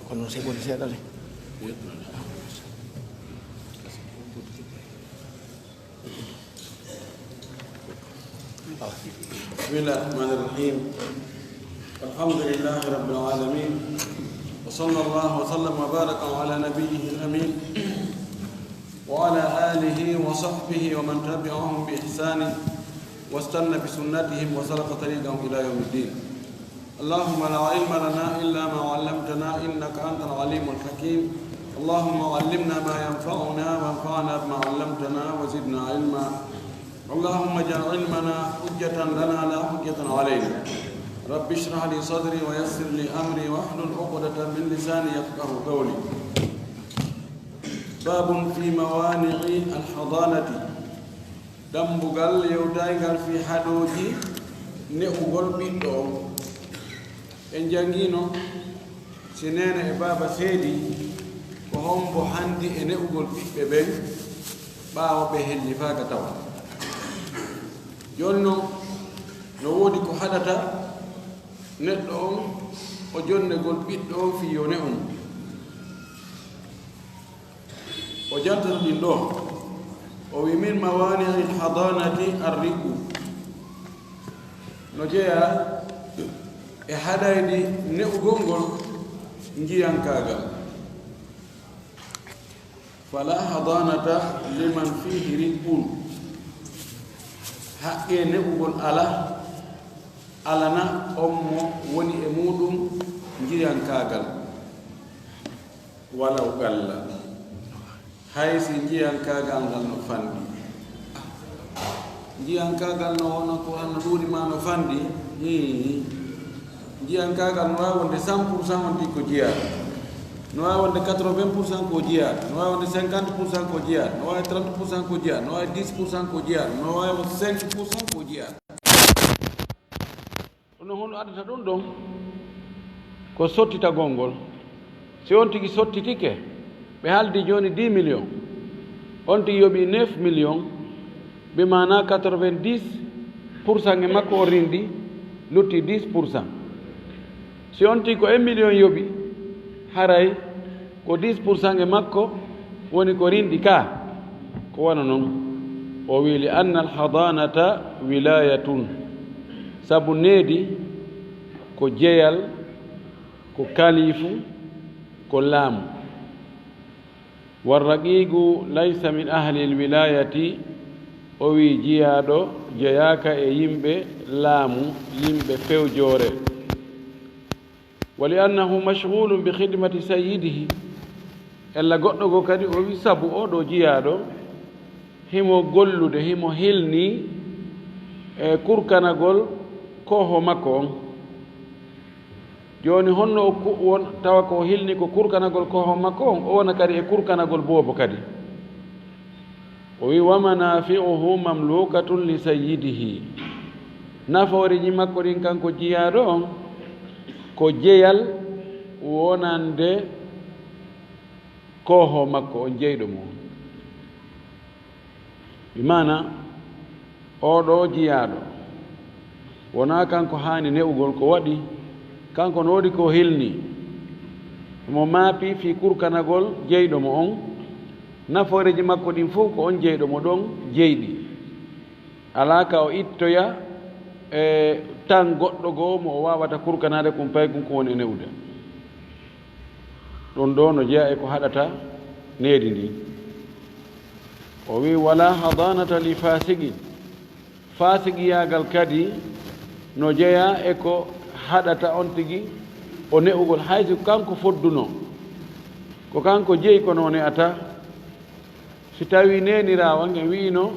Cuando se policía, dale. بسم الله الرحمن الرحيم الحمد لله رب العالمين وصلى الله وسلم وبارك على نبيه الأمين وعلى آله وصحبه ومن تبعهم بإحسان واستنى بسنتهم وسلك طريقهم إلى يوم الدين اللهم لا علم لنا إلا ما علمتنا إنك أنت العليم الحكيم اللهم علمنا ما ينفعنا وانفعنا بما علمتنا وزدنا علما اللهم اجعل علمنا حجة لنا لا حجة علينا رب اشرح لي صدري ويسر لي أمري واحلل عقدة من لساني يفقهوا قولي باب في موانع الحضانة دمبغال يودايغال في حدوجي نيغول بيدو en jangino sinene e baba seedi ko hombo handi e ne'ugol ɓiɓɓe ɓen ɓaawo ɓe helli faaga tawa joni noon no woodi ko haɗata neɗɗo on o jonnegol ɓiɗɗo on fiyone on o jaltata ɗin ɗo o wi min mawani'i lhadanati arriku no jeeya e haɗaydi ne'ugol ngol njiyankagal fala hadanata liman fihi riqun haqqe ne'ugol alana on mo woni e muɗum njiyankagal walaw galla haysi njiyankagal ngal no fandi njiyankagal no wona ko anno ɗuuɗi ma no fandi njiyankagal no wawi wonde 100% wonti ko jiyaɗo no wawi wonde 80% ko jiyaɗo no wawi wonde 50% ko jiyaɗo no wawi 30% ko jiyaɗo no wawi 10% ko jiyaɗo no wawi 5% ko jiyaɗo ɗono hono addata ɗum ɗon ko sottitagol ngol si on tigi sottitike ɓe haaldi joni 10 millions on tigi yoɓi 9 millions ɓe mana 90% e makko o rindi lutti 10%. si on tigi ko 1 million yoɓi haray ko 10% e makko woni ko rindi ka ko wana noon o wi li anna alhadanata wilayatun sabu needi ko jeyal ko kalifu ko laamu warraqigu laysa min ahli alwilayati o wi jiyaɗo jeyaka e yimɓe laamu yimɓe fewjore ولأنه مشغول بخدمة سيده إلا قطنه كدي أوي سابو أودو جيادو هيمو قلو ده هيمو هيلني كوركانا قول كوهو مكو جوني هنو تاوكو هيلني كو كوركانا قول كوهو مكو أونا كدي كوركانا قول بوبو كدي ومنافعه مملوكة لسيده نفوري جمكو رين كانكو جيادو ko jeyal wonande koho makko on jeyɗo mo bi mana oɗo jiyaɗo wona kanko hani ne'ugol ko waɗi kanko no waɗi ko hilni mo maapi fi kurkanagol jeyɗo mo on naforeji makko ɗin fof ko on jeyɗo mo ɗon jeyɗi ala ka o ittoya e tan goɗɗo goo mo o wawata kurkanade kum pay kum ko woni e newde ɗon ɗo no jeeya e ko haɗata needi ndi o wi wala hadanata li fasigi fasigiyagal kadi no jeeya e ko haɗata on tigi o ne'ugol haysi kanko fodduno ko kanko jeeyi kono o ne'ata si tawi nenirawo nge wiino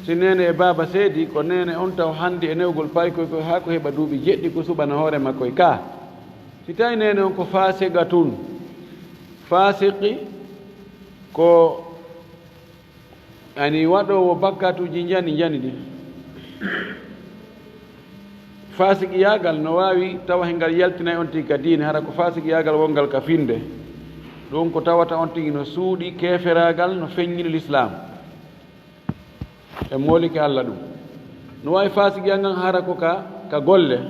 si nene e baaba seedi ko nene on taw hande e newgol pay koy haa ko heɓa duuɓi jeɗɗi ko suɓana hoore makko e ka si tawi nene on ko fasiga tun fasiki ko ani waɗowo bakkatuji jani ɗi fasiqiyagal no wawi tawa he ngal yaltina on tigi ka diine hara ko fasiqiyagal wongal ka finde ɗum ko tawata on tigi no suuɗi keferagal no feññini l'islam e moliki Allah ɗum no wawi fasiqiya ngan hara ko ka golle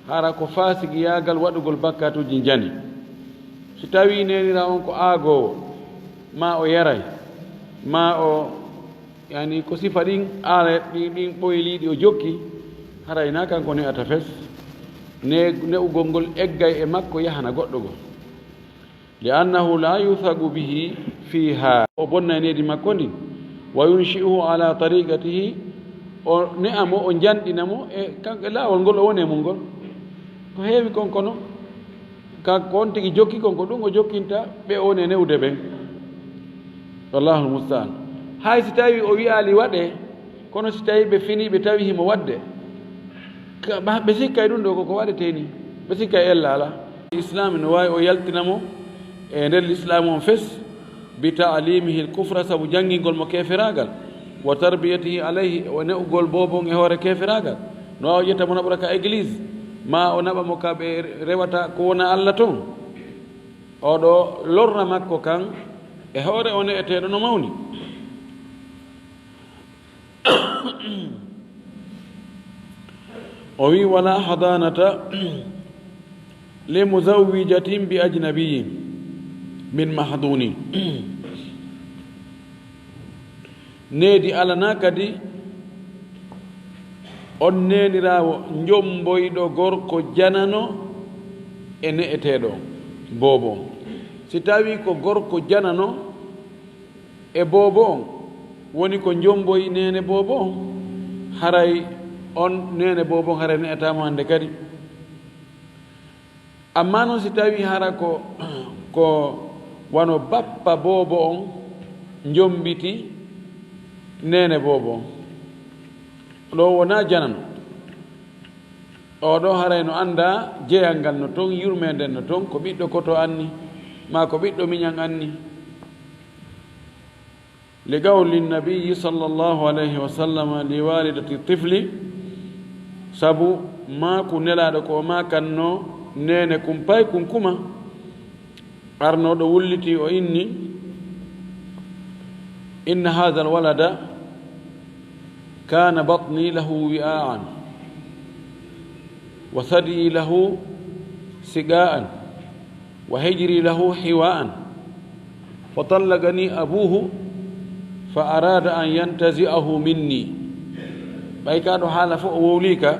hara ko fasiqiyagal waɗugol bakkatuji jani so tawi nenira on ko aagowo ma o yaray ma o yani ko sifa ɗin aala ɗin ɓoyliɗi o jokki haray na kanko ne ata fes ne'ugol ngol eggay e makko yahana goɗɗo go li annahu la yuthagu bihi fiha o bonna nedi makko ndi wa yunshi'uhu ala tariqatihi o ne'amo o janɗinamo e kanko laawol ngol o woni e mum ngol ko heewi konkono kanko on tigi jokki konko ɗum o jokkinta ɓe o ne newde ɓen wallahu lmustaan hay si tawi o wi'ali waɗe kono si tawi ɓe fini ɓe tawi himo wadde ɓe sikkay ɗum ɗo koko waɗeteni ɓe sikkay ella ala islam no wawi o yaltinamo e nder l'islam on fes bi ta'limihi l kufra sabu janngingol mo keferagal wa tarbiyatihi alayhi o ne'ugol bobon e hoore keferagal no wawi ƴetta mo naɓora ka église ma o naɓa mo ka ɓe rewata ko wona Allah toon oɗo lorna makko kan e hoore o ne'eteɗo no mawni o wi wala hadanata li muzawwijatin bi ajnabiyin min mahduni needi alana kadi on nenirawo jomboyɗo gorko janano e ne'eteɗo bobo si tawi ko gorko janano e bobo on woni ko jomboyi nene bobo on haray on nene bobo on haray ne'etamo hande kadi amma noon si tawi hara ko wano bappa bobo on jombiti nene bobo on ɗo wona janano oɗo haray no anda jeyal ngal no toon yurmeden no toon ko ɓiɗɗo koto anni ma ko ɓiɗɗo miñan anni li qawli nabiyi sallllahu alayhi wa sallam li walidati tifli sabu maku nelaɗo ko ma kanno nene kumpay kunkuma arnoɗo wulliti o inni inna hadha alwalada kana batni lahu wi'aan wa thadi lahu siga'an wa hijri lahu hiwa'an fa tallaqani abuhu fa arada an yantazi'ahu minni ɓay kaɗo haala fof o wowli ka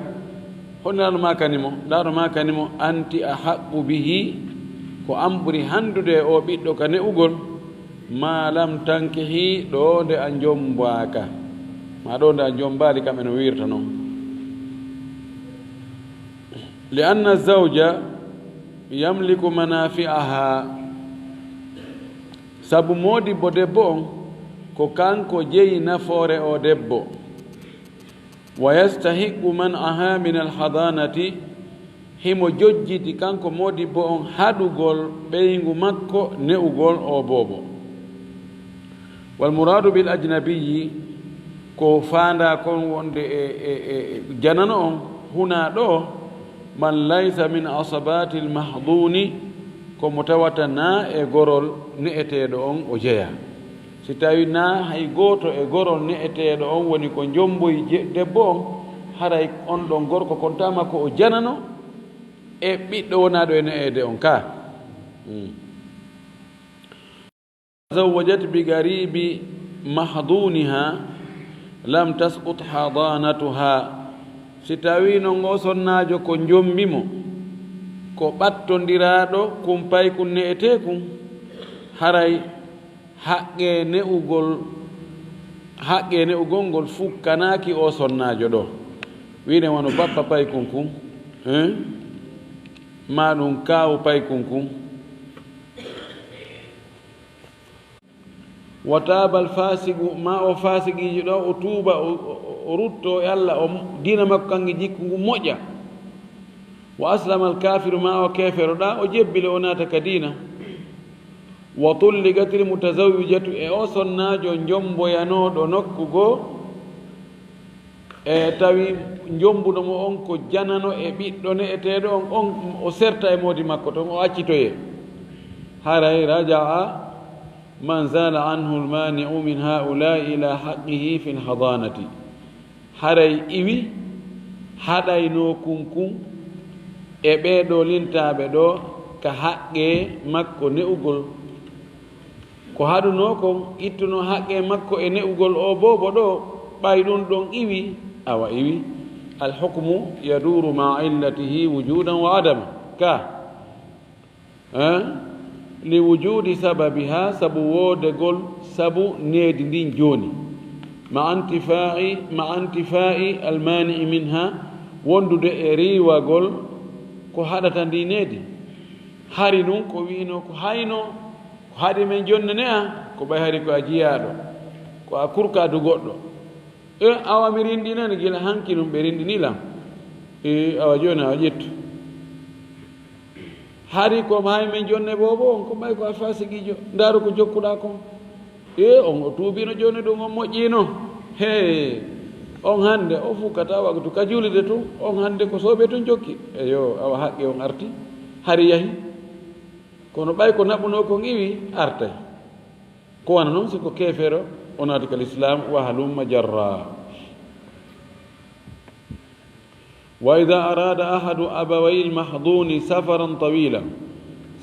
honnaɗo makanimo ɗaɗo makanimo anti ahaqqu bihi ko an ɓuri handude o ɓiɗɗo ka ne'ugol ma lam tankihi ɗo nde a jombaka ma ɗo nde a jombali kamɓe no wirta noon li anna zawja yamliku manafi'aha sabu modibbo debbo on ko kanko jeyi nafoore o debbo wa yastahiqu man aha min alhadanati himo jojjiti kanko modibbo on haɗugol ɓeygu makko ne'ugol o bobo walmuradu bil ajnabiyi ko fanda kon wonde e janano on huna ɗo man laysa min asabati lmahduni komo tawata na e gorol ne'eteɗo on o jeeya si tawi na hay goto e gorol ne'eteɗo on woni ko jomboyi debbo on haray on ɗon gorko kontama ko o janano e ɓiɗɗo wonaɗo e ne'ede on ka zawwajat bi garibi mahduniha lam tasqut hadanatuha si tawi no ngo sonnajo ko jombimo ko ɓattodiraɗo kumpay kun ne'ete kun haray haqqe ne'ugol ngol fukkanaki o sonnajo ɗo wine wono bappa pay kunkun ma ɗum kawu pay kunkun wa tabal fasigu ma o fasiguiji ɗo o tuuba o rutto e Allah o dina makko kangi jikku ngu moƴƴa wa aslama al kafiru ma o kefero ɗa o jebbile o naata ka dina wa tulligatil mutazawwijatu e o sonnajo jomboyanoɗo nokku goo e tawi jombuɗomo on ko janano e ɓiɗɗo ne'eteɗo on o serta e moodi makko ton o accitoye haray rajaa man zala anhu lmani'u min haulai ila haqqihi fi lhadanati haray iwi haɗayno kunkun e ɓeeɗo lintaɓe ɗo ka haqqe makko ne'ugol ko haɗuno kon ittuno haqqe makko e ne'ugol o bobo ɗo ɓay ɗum ɗon iwi awa iwi alhukmu yaduru ma illatihi wujudan wa adama ka li wujudi sababiha sabu woodegol sabu needi ndin jooni ma antifai almanii minha wondude e riwagol ko haɗata ndi needi hari ɗum ko wino ko hayno ko haɗi men jonne ne a ko ɓay hari ko a jiyaɗo ko a kurkadu goɗɗo awa mi rinɗinani gila hanki ɗum ɓe rinɗinilam awa joni awa ƴettu hari ko hay men jonne bobo on ko ɓay ko a fasigijo ndaaru ko jokkuɗa kon on o tuubino joni ɗum on moƴƴino he on hande o fukkata waktu ka julide tun on hande ko sooɓe tun jokki eyo awa haqqe on arti hari yahi kono ɓay ko naɓuno kon iwi artay ko wana noon siko keefero o naati kal islam wa halumma jarra wa ida arada ahadu abaway lmahduni safaran tawila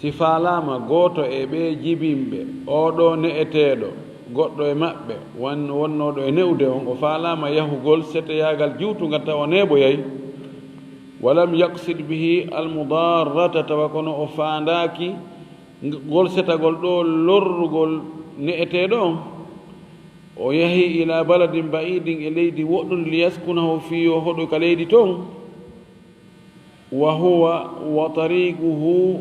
si faalama gooto e ɓe jibinɓe oɗo ne'eteɗo goɗɗo e maɓɓe wonnoɗo e ne'ude on o faalama yahugol seteyagal juutugal tawa neɓoyay walam yaksid bihi almudarrata tawa kono o faandaki gol setagol ɗo lorrugol ne'eteɗo on o yahi ila baladin ba'idin e leydi woɗɗude liyaskunahu fiyo hoɗo ka leydi toon wa huwa wa tariquhu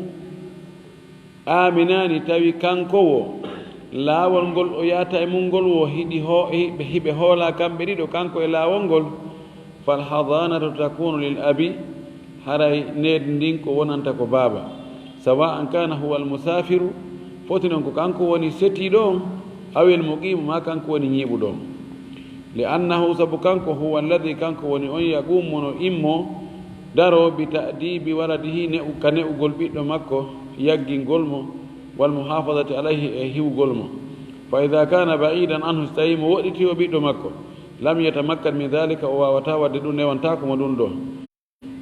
aminani tawi kankowo laawol ngol o yata e mum ngol wo hiɓe hoola kamɓe ɗiɗo kanko e laawol ngol falhadanatu takunu lil abi haray needi ndin ko wonanta ko baaba sawa an kana huwa almusafiru foti noon ko kanko woni setiiɗo on awel muqimu ma kanko woni ñiiɓuɗo on li annahu sabu kanko huwa alladi kanko woni on yaqumu no immo daro bi ta'dibi waladihi ka ne'ugol ɓiɗɗo makko yaggingol mo wal muhafadati alayhi e hiwgol mo fa ida kana ba'idan anhu so tawi mo woɗɗiti o ɓiɗɗo makko lam yatamakkan min dhalika o wawata wadde ɗum newantako mo ɗum ɗo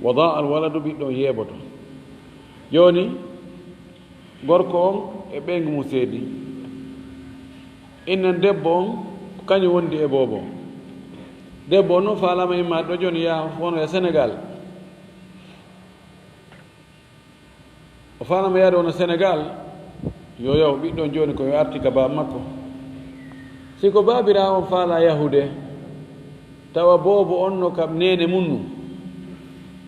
wada al waladu ɓiɗɗo yeeɓoto joni gorko on e ɓeygu mum seedi innen debbo on kañum wondi e bobo debbo on noon faalama imma ɗo joni yaha wono e sénégal o faalama yaade wono sénégal yo yaw ɓiɗɗon joni koyo arti ka baba makko siko babira on faala yahude tawa bobo on no kam nene munnu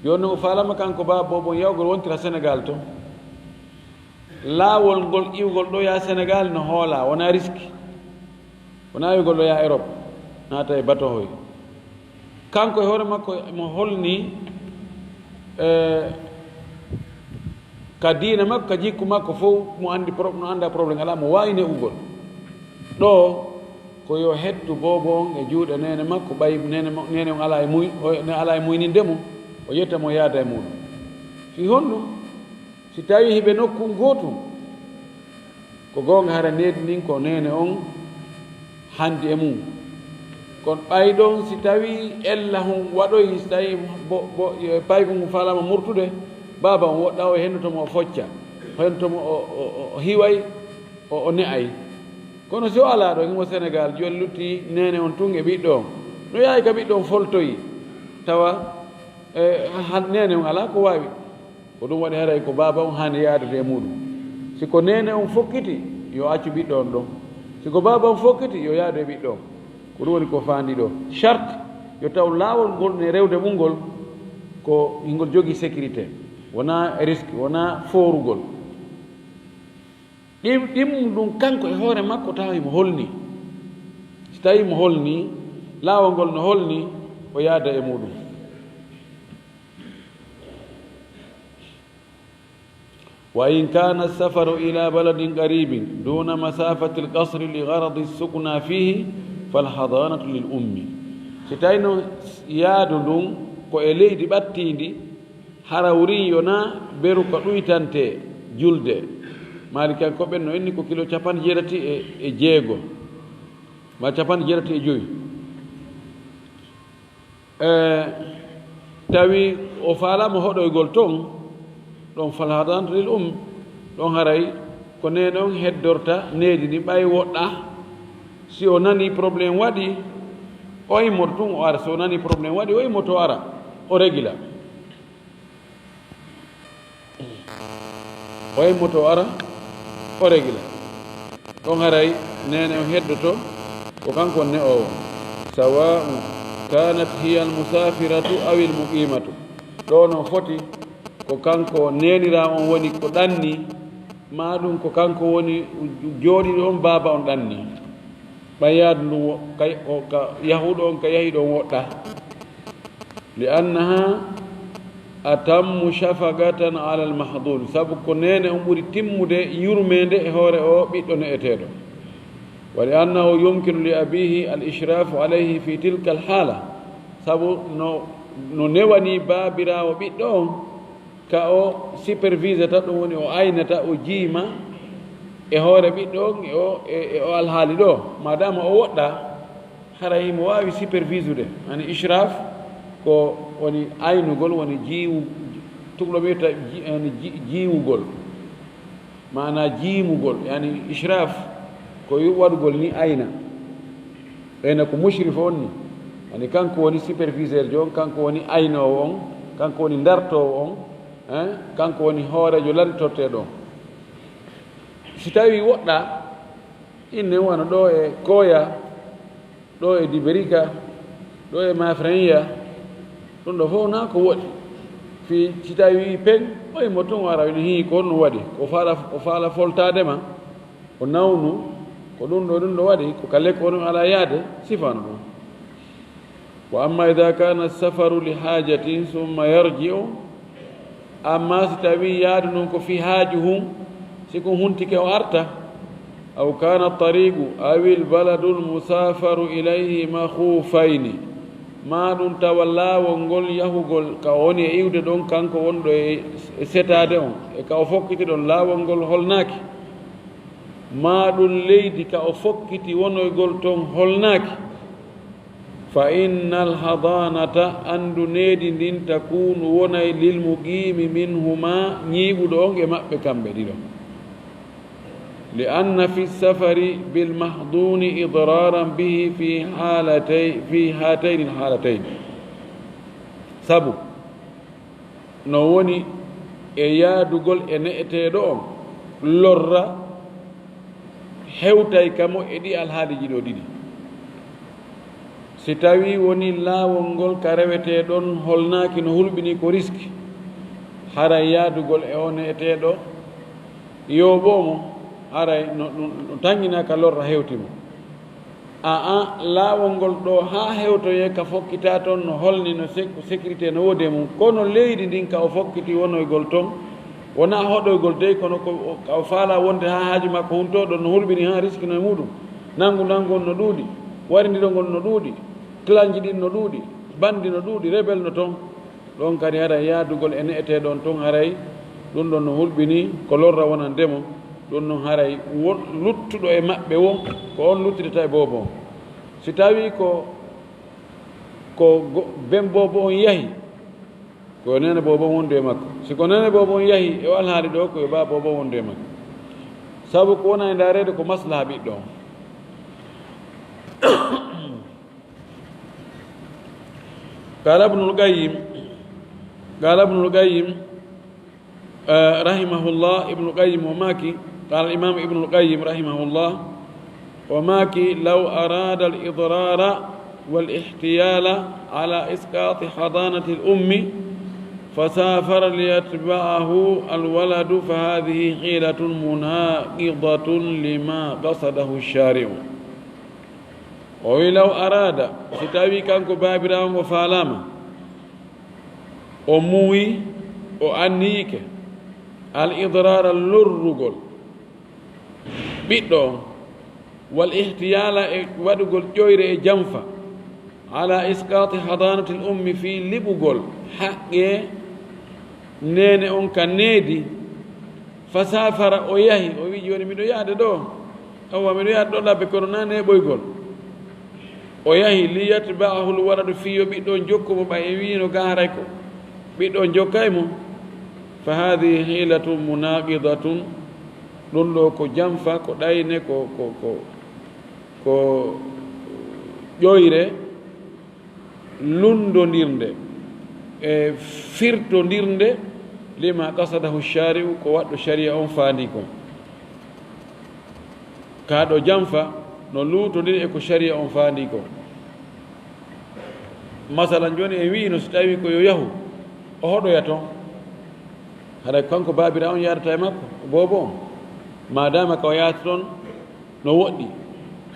joni o faalama kanko baba bobo on yawgol wontira sénégal to laawol ngol iwgol ɗo ya sénégal no hoola wona risque wona wiigol ɗo ya europe naata e batohoy kanko e hoore makko mo holni ka diina makko ka jikku makko fof mo anda probléme ala mo wawi ne'ugol ɗo ko yo hettu bobo on e juuɗe nene makko ɓay nene on ala e muynindemo o yetta mo yaada e muɗum fi honɗum si tawi hiɓe nokku gootum ko goonga hara needi ndin ko nene on handi e mum kono ɓayɗon si tawi ella hon waɗoyi si tawi payko ngu falama murtude baba on woɗɗa o hennotomo o focca hennotomo o hiway o ne'ay kono si o ala ɗo imo sénégal joni lutti nene on tun e ɓiɗɗo on no yahay ka ɓiɗɗo on foltoyi tawa nene on ala ko wawi ko ɗum waɗi haray ko baba on hani yaadete e muɗum siko nene on fokkiti yo accu ɓiɗɗo on ɗon siko baba on fokkiti yo yaadu e ɓiɗɗo on ko ɗum woni ko fandi ɗo charte yo taw laawol ngol ne rewde mum ngol ko ngol jogii sécurité wona risque wona foorugol ɗim ɗum kanko e hoore makko tawa mo holni so tawi mo holni laawol ngol no holni o yaada e muɗum وإن كان السفر إلى بلد قريب دون مسافة القصر لغرض السكنى فيه فالحضانة للأم ستاينو يادو دون كو إليدي باتيندي harawri yona beru ko ɗuytante julde mali kan ko ɓenno inni ko kilo capan jeetati e jeego ma capan jeetati e joyi tawi o faalama hoɗoygol toon ɗon falhadanto lil ɗon haray ko nene on heddorta needi ndi ɓay woɗɗa si o nani probléme waɗi o immoto tun o ara si o nani probléme waɗi o immoto ara o régila o immoto ara o régila ɗon haray nene o heddoto ko kanko ne o sawa'u kanat hiya almusafiratu aw almuqimatu ɗo no foti ko kanko nenira on woni ko ɗanni ma ɗum ko kanko woni jooɗiɗo on baaba on ɗanni ɓayyaadu ndu ka yahuɗo on ka yahiɗo on woɗɗa li annaha atammu shafagatan ala almahdun sabu ko nene on ɓuri timmude yurmede e hoore o ɓiɗɗo ne'eteɗo wa li annahu yumkinu li abihi al ishrafu alayhi fi tilka al hala sabu no newani baabirawo ɓiɗɗo on ka o supervise ta ɗum woni o aynata o jiima e hoore ɓiɗɗo on e o alhaali ɗo madama o woɗɗa haray mo wawi supervisude ani ishraf ko woni aynugol woni tuglo wiyata jiiwugol mana jiimugol yani ishraf ko waɗugol ni ayna ɓeyna ko mushrif on ni ani kanko woni superviseur jo on kanko woni aynowo on kanko woni dartowo on kanko woni hoorejo laritorteɗo on si tawi woɗɗa inne wona ɗo e koya ɗo e dibérika ɗo e mafrenia ɗum ɗo fof na ko woɗi si tawi pen oymo tun wara no hii ko ɗum waɗi ko faala foltadema ko nawnu ko ɗum ɗo waɗi ko kalle ko ɗum ala yaade sifano ɗum wa amma ida kana safaru li hajatin summa yarji'u amma si tawi yaadu noon ko fi haaju hum siko huntike o arta aw kana tariqu awi lbaladu lmusafaru ilayhi makhufayni ma ɗum tawa laawol ngol yahugol ka woni e iwde ɗon kanko wonɗo e setade on e ka o fokkiti ɗon laawol ngol holnaaki ma ɗum leydi ka o fokkiti wonoygol toon holnaaki fa inna alhadanata andu needi ndin takunu wonay lilmuqimi minhuma ñiiɓuɗo on e maɓɓe kamɓe ɗiɗo li anna fi safari bilmahduni idraran bihi fi hatayni alhalatayn sabu no woni e yaadugol e ne'eteɗo on lorra hewtay kamo e ɗi alhaaliji ɗo ɗiɗi si tawi woni laawol ngol ka rewete ɗon holnaaki no hulɓini ko risque haray yaadugol e o ne'eteɗo yoɓomo haray no tangina ka lorra hewtimo laawol ngol ɗo ha hewtoye ka fokkita toon no holni no sécurité no woodi mum kono leydi ndin ka o fokkiti wonoygol toon wona hoɗoygol dey kono ka o faala wonde ha haaju makko huntoɗo no hulɓini ha risque no e muɗum nangu on no ɗuuɗi warindirongol no ɗuuɗi clanji ɗin no ɗuuɗi bandi no ɗuuɗi rebel no toon ɗon kadi haray yaadugol e ne'eteɗon toon haray ɗum ɗon no hulɓini ko lorra wonandemo ɗum noon haray luttuɗo e maɓɓe won ko on luttidata e boobo on si tawi ko ben boobo on yahi ko nene boobo on wondu e makko siko nene boobo on yahi e o alhaali ɗo ko yo ba boobo on wondu e makko sabu ko wona e ndaarede ko maslaha ɓiɗɗo on قال ابن القيم رحمه الله ابن القيم وماكي قال الإمام ابن القيم رحمه الله وماكي لو أراد الإضرار والاحتيال على إسقاط حضانة الأم فسافر ليتبعه الولد فهذه حيلة مناقضة لما قصده الشارع ولو أراد ستاوي كانكو بابرام وفالاما أموي وأنيك al idrara lorrugol ɓiɗɗo on wal ihtiyala e waɗugol ƴoyre e janfa ala isqati hadanati l ummi fi liɓugol haqqe nene on ka needi fa safara o yahi o wi joni miɗo yahde ɗo awa miɗo yahde ɗo labbe kono na neɓoygol o yahi li yatba'ahu l waladu fiyo ɓiɗɗo jokkumo ɓay e wino ga haray ko ɓiɗɗo jokkaymo fa hadihi hilatun munaqidatun ɗum ɗo ko janfa ko ɗayne ko ƴoyre lundodirde e firtodirde lima qasadahu shari'u ko waɗɗo sharia on faandi ko kaɗo janfa no luutodir e ko sharia on faandi ko masalan joni en wino so tawi ko yo yahu o hoɗoya toon haɗa kanko babira on yadata e makko bobo on madama ka o yahata toon no woɗɗi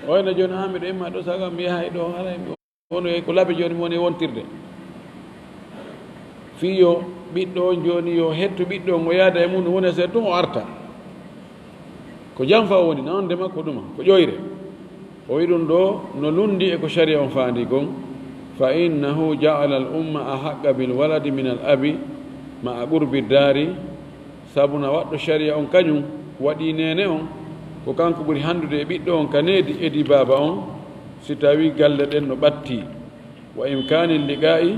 oyno joni ha miɗo imma ɗo saga mi yaha e ɗo haɗa ono ko laaɓe joni mi woni wontirde fiyo ɓiɗɗo on joni yo hetto ɓiɗɗo on o yaada e mum no woni se tun o arta ko janfa o woni nawonde makko ɗuma ko ƴoyre o wi ɗum ɗo no lundi e ko sharia on faandi gon fa innahu jaala al umma ahaqqa bil waladi min al abi ma a qurbi daari sabuna waɗɗo sharia on kañum waɗi nene on ko kanko ɓuri handude e ɓiɗɗo on ka needi edi baaba on si tawi galle ɗen no ɓatti wa imkani liqa'i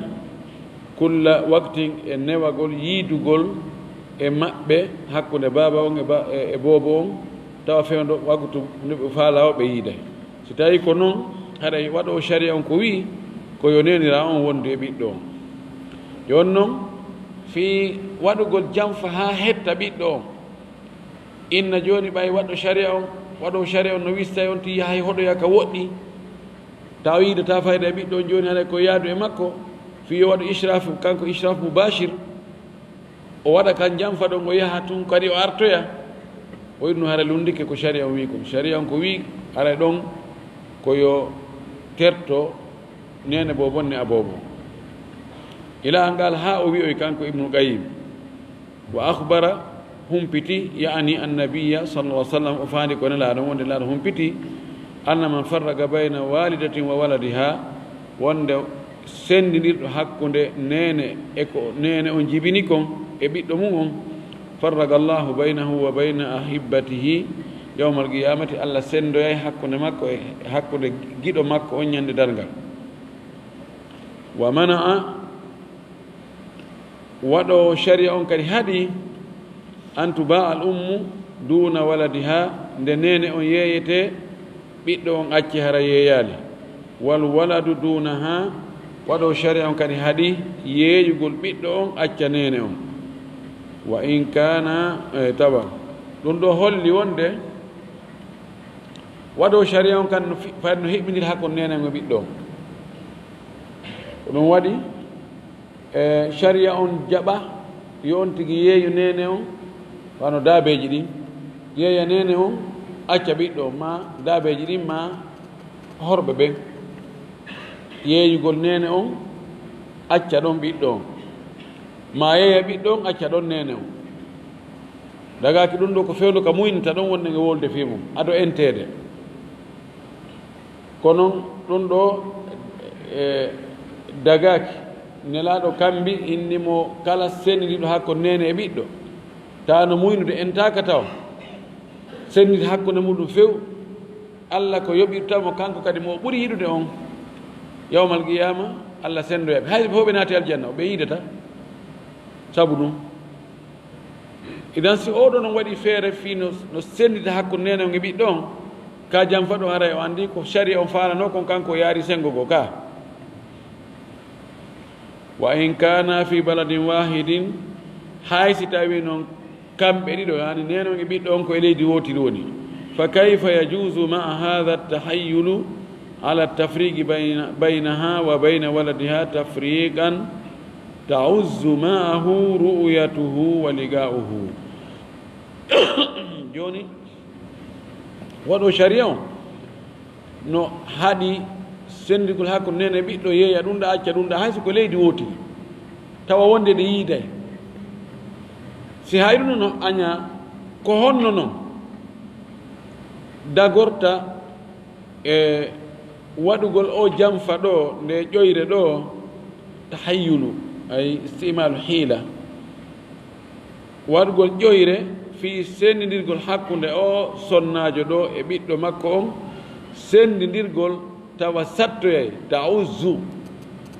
kulla waktin e newagol yiidugol e maɓɓe hakkude baaba on e boobo on tawa fewndo waktu neɓe faala o ɓe yiiday si tawi ko noon haɗa waɗo sharia on ko wii ko yo nenira on wondu e ɓiɗɗo on yon noon fi waɗugol janfa ha hetta ɓiɗɗo on inna joni ɓay waɗɗo sharia on waɗo sharia on no wistay on ti yahay hoɗoya ka woɗɗi taw yiidata fayda e ɓiɗɗo on joni haɗa ko yaadu e makko fiyo waɗo israfu kanko israfu mubashir o waɗa kan janfa ɗon o yaha tun kadi o artoya o yiɗno hara lundike ko sharia on wi ko sharia on ko wi ara ɗon koyo terto nene bo bonne abobo ila ngal ha o wi'oy kanko ibnu qayyim wa akhbara humpiti yani annabiya sallallahu alaihi wasallam o faandi ko nelaɗo wonde laaɗo humpiti anna man farraga bayna walidatin wa waladiha wonde sendidirɗo hakkude nene e ko nene on jibini kon e ɓiɗɗo mum on farraga allahu baynahu wa bayna ahibbatihi yawma alqiyamati allah sendoyay hakkude makko e hakkude giɗo makko on ñande dargal wa mana'a waɗo sharia on kadi haɗi an tuba al ummu duna waladiha nde nene on yeeyete ɓiɗɗo on acci hara yeeyali wal waladu dunaha waɗo sharia on kadi haɗi yeeyugol ɓiɗɗo on acca nene on wa in kana tawa ɗum ɗo holli wonde waɗo sharia on kadi fayde no hiɓɓidir hakkon nene on e ɓiɗɗo on ko ɗum waɗi sharia on jaɓa yo on tigi yeeyu nene on wano daabeji ɗin yeeya nene on acca ɓiɗɗo on ma daabeji ɗin ma horɓe ɓen yeeyugol nene on acca ɗon ɓiɗɗo on ma yeeya ɓiɗɗo on acca ɗon nene on dagaki ɗum ɗo ko fewndo ka muynita ɗon wonde nge wolde fi mum aɗo entede kono ɗum ɗo dagaki nelaɗo kambi innimo kala sennidiɗo hakko nene e ɓiɗɗo tawa no muynude entaka taw sennide hakkude muɗum few allah ko yoɓirtamo kanko kadi mo ɓuuri yiɗude on yawmal qiyama allah sendoyaɓe hayɓe fof ɓe naati aljanna o ɓe yiidata sabu ɗum idan si oɗo non waɗi feere fi no sennide hakkude nene on e ɓiɗɗo on ka jam fa ɗo haray o andi ko sharia on falano kon kanko yaari sengo go ka wa in kana fi baladin wahidin hay si tawi noon kamɓe ɗiɗo yani nene on e ɓiɗɗo on ko e leydi wotiri woni fa kayfa yajuzu maa hadha tahayyulu ala tafriqi baynaha wa bayna waladiha tafriqan tauzzu maahu ru'yatuhu wa liga'uhu joni waɗo sharia on no haɗi sendigol hakko nene ɓiɗɗo yeeya ɗum ɗa acca ɗum ɗa hay soko leydi wotiri tawa wonde ɗe yiiday si hayɗuno no aña ko honno noon dagorta e waɗugol o jamfa ɗo nde ƴoyre ɗo tahayyulu ay istimalu hiila waɗugol ƴoyre fi sendidirgol hakkunde o sonnajo ɗo e ɓiɗɗo makko on sendidirgol tawa sattoyay ta'uzzu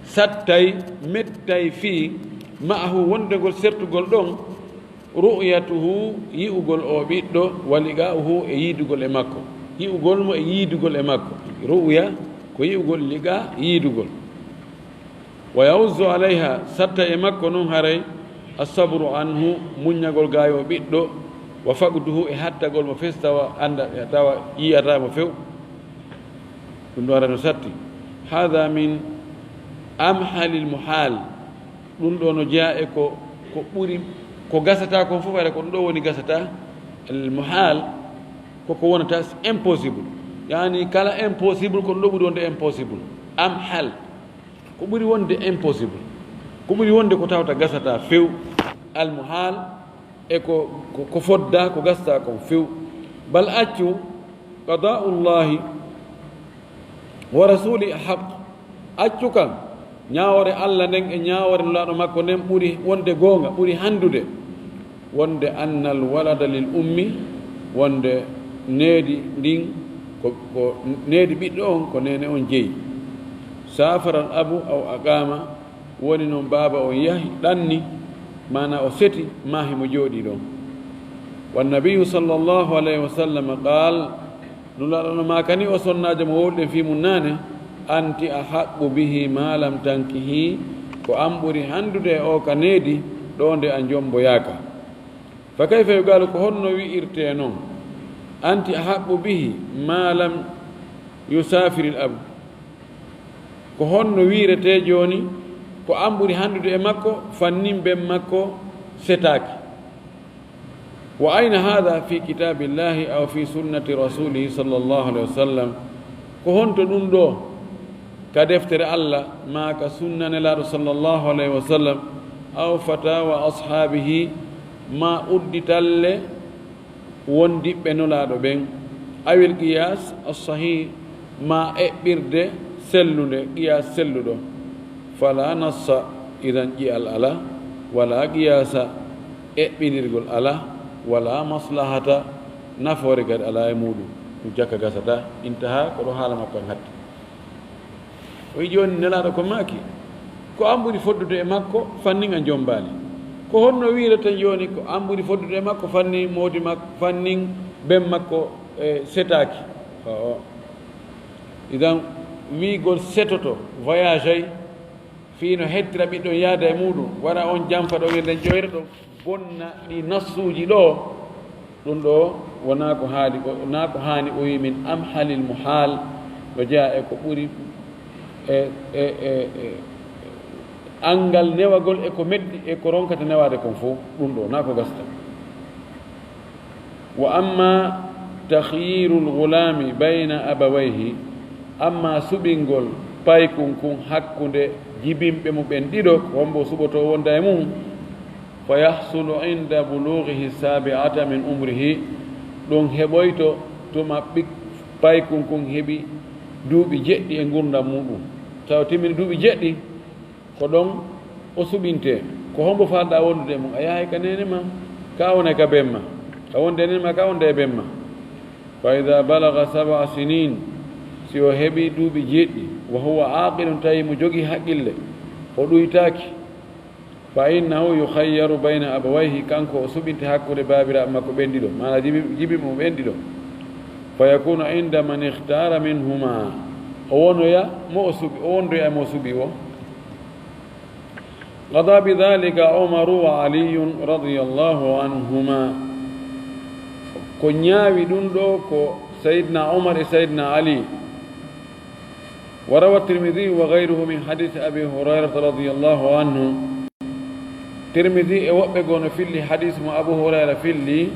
sattay mettay fi ma'ahu wondegol sertugol ɗon ru'yatuhu yi'ugol o ɓiɗɗo waliga'uhu e yiidugol e makko yi'ugol mo e yiidugol e makko ru'ya ko yi'ugol liga yiidugol wa yawzu alayha satta e makko noon haray asabru anhu muññagol gaayo ɓiɗɗo wa faqduhu e hattagol mo fes tawa anda tawa yiyatamo few ɗum ɗo arano satti hada min amhalil muhal ɗum ɗo no jeeya e ko ɓuri ko gasata kon fof ara ko ɗum ɗo woni gasata al muhal koko wonata impossible yani kala impossible ko ɗum ɗo ɓuri wonde impossible amhal ko ɓuri wonde impossible ko ɓuri wonde ko tawta gasata few al muhal e ko fodda ko gasta kon few bal accu qada'ullahi wa rasuli haq accu kan ñaawore allah nden e ñaawore nulaaɗo makko nden ɓuri wonde goonga ɓuri handude wonde annal walada lil ummi wonde needi ndin ko needi ɓiɗɗo on ko nene on jeyi safaral abu aw aqama woni noon baaba on yahi ɗanni mana o seti maahi mo jooɗi ɗon wannabiyu sallllahu alayhi wa sallam qal nulaaɗo ma kani o sonnajo mo wowɗen fimum naane anti a haqqu bihi ma lam tankihi ko an ɓuri handude e o ka needi ɗo nde a jomboyaka fa kayfa yugalu ko honno wi'irte noon anti a haqqu bihi ma lam yusafiril abu ko honno wirete joni ko an ɓuri handude e makko fannin ben makko setaki wa ayna hada fi kitabillahi aw fi sunnati rasulihi sallllahu alayhi wa sallam ko honto ɗum ɗo ka deftere allah ma ka sunna nelaɗo sallllahu alayhi wa sallam aw fatawa ashabihi ma udditalle wondiɓɓe nolaɗo ɓen awil qiyas assahih ma eɓɓirde sellude qiyas selluɗo fala nassa idan ƴiyal ala wala qiyasa eɓɓinirgol ala wala maslahata nafoore kadi ala e muɗum ɗum jakka gasata intaha koɗo haala makko en hatti o yi joni nelaɗo ko maaki ko an ɓuri foddude e makko fannin a jombali ko honno wirata joni ko an ɓuri foddude e makko fanni moodi makko fannin ben makko e setaki o idan wiigol setoto voyage ay fiino hettira ɓiɗɗon yaada e muɗum wara on jamfa ɗo wirden ƴoyre ɗo bonna ɗi nassuji ɗo ɗum ɗo wona ko haali wona ko hani o wi min amhalil muhal no jeeya e ko ɓuri angal newagol e ko meddi e ko ronkata newade kon fof ɗum ɗo na ko gasta wa amma takhyiru lgulami bayna abawayhi amma suɓingol paykun kun hakkunde jibinɓe mu ɓen ɗiɗo ko wonbo suɓoto wonda e mum fa yahsulu inda bulughihi sabi'ata min umrihi ɗum heɓoyto tuma paykun kun heeɓi duuɓi jeɗɗi e gurdam muɗum taw timmini duuɓi jeɗɗi ko ɗon o suɓinte ko hombo falɗa wondude mum a yahay ka nene ma ka wona ka benma a wonde nene ma ka wonde e benma fa ida balaga 7 sinin si o heeɓi duuɓi jeɗɗi wa huwa aqilun tawi mo jogii haqqille o ɗuytaaki fa innahu yukhayyaru bayna abawayhi kanko o suɓinte hakkude baabiraɓe makko ɓen ɗiɗo mana jibi mo ɓen ɗiɗo fa yakunu inda man ikhtara minhuma o wonoya mo o suɓi o wondoya mo suɓi o qada bidhalika umaru wa aliyun radiyallahu anhuma ko ñaawi ɗum ɗo ko sayidna umar e sayidna ali وروى الترمذي وغيره من حديث أبي هريرة رضي الله عنه ترمذي وبقون في اللي حديث أبو هريرة في اللي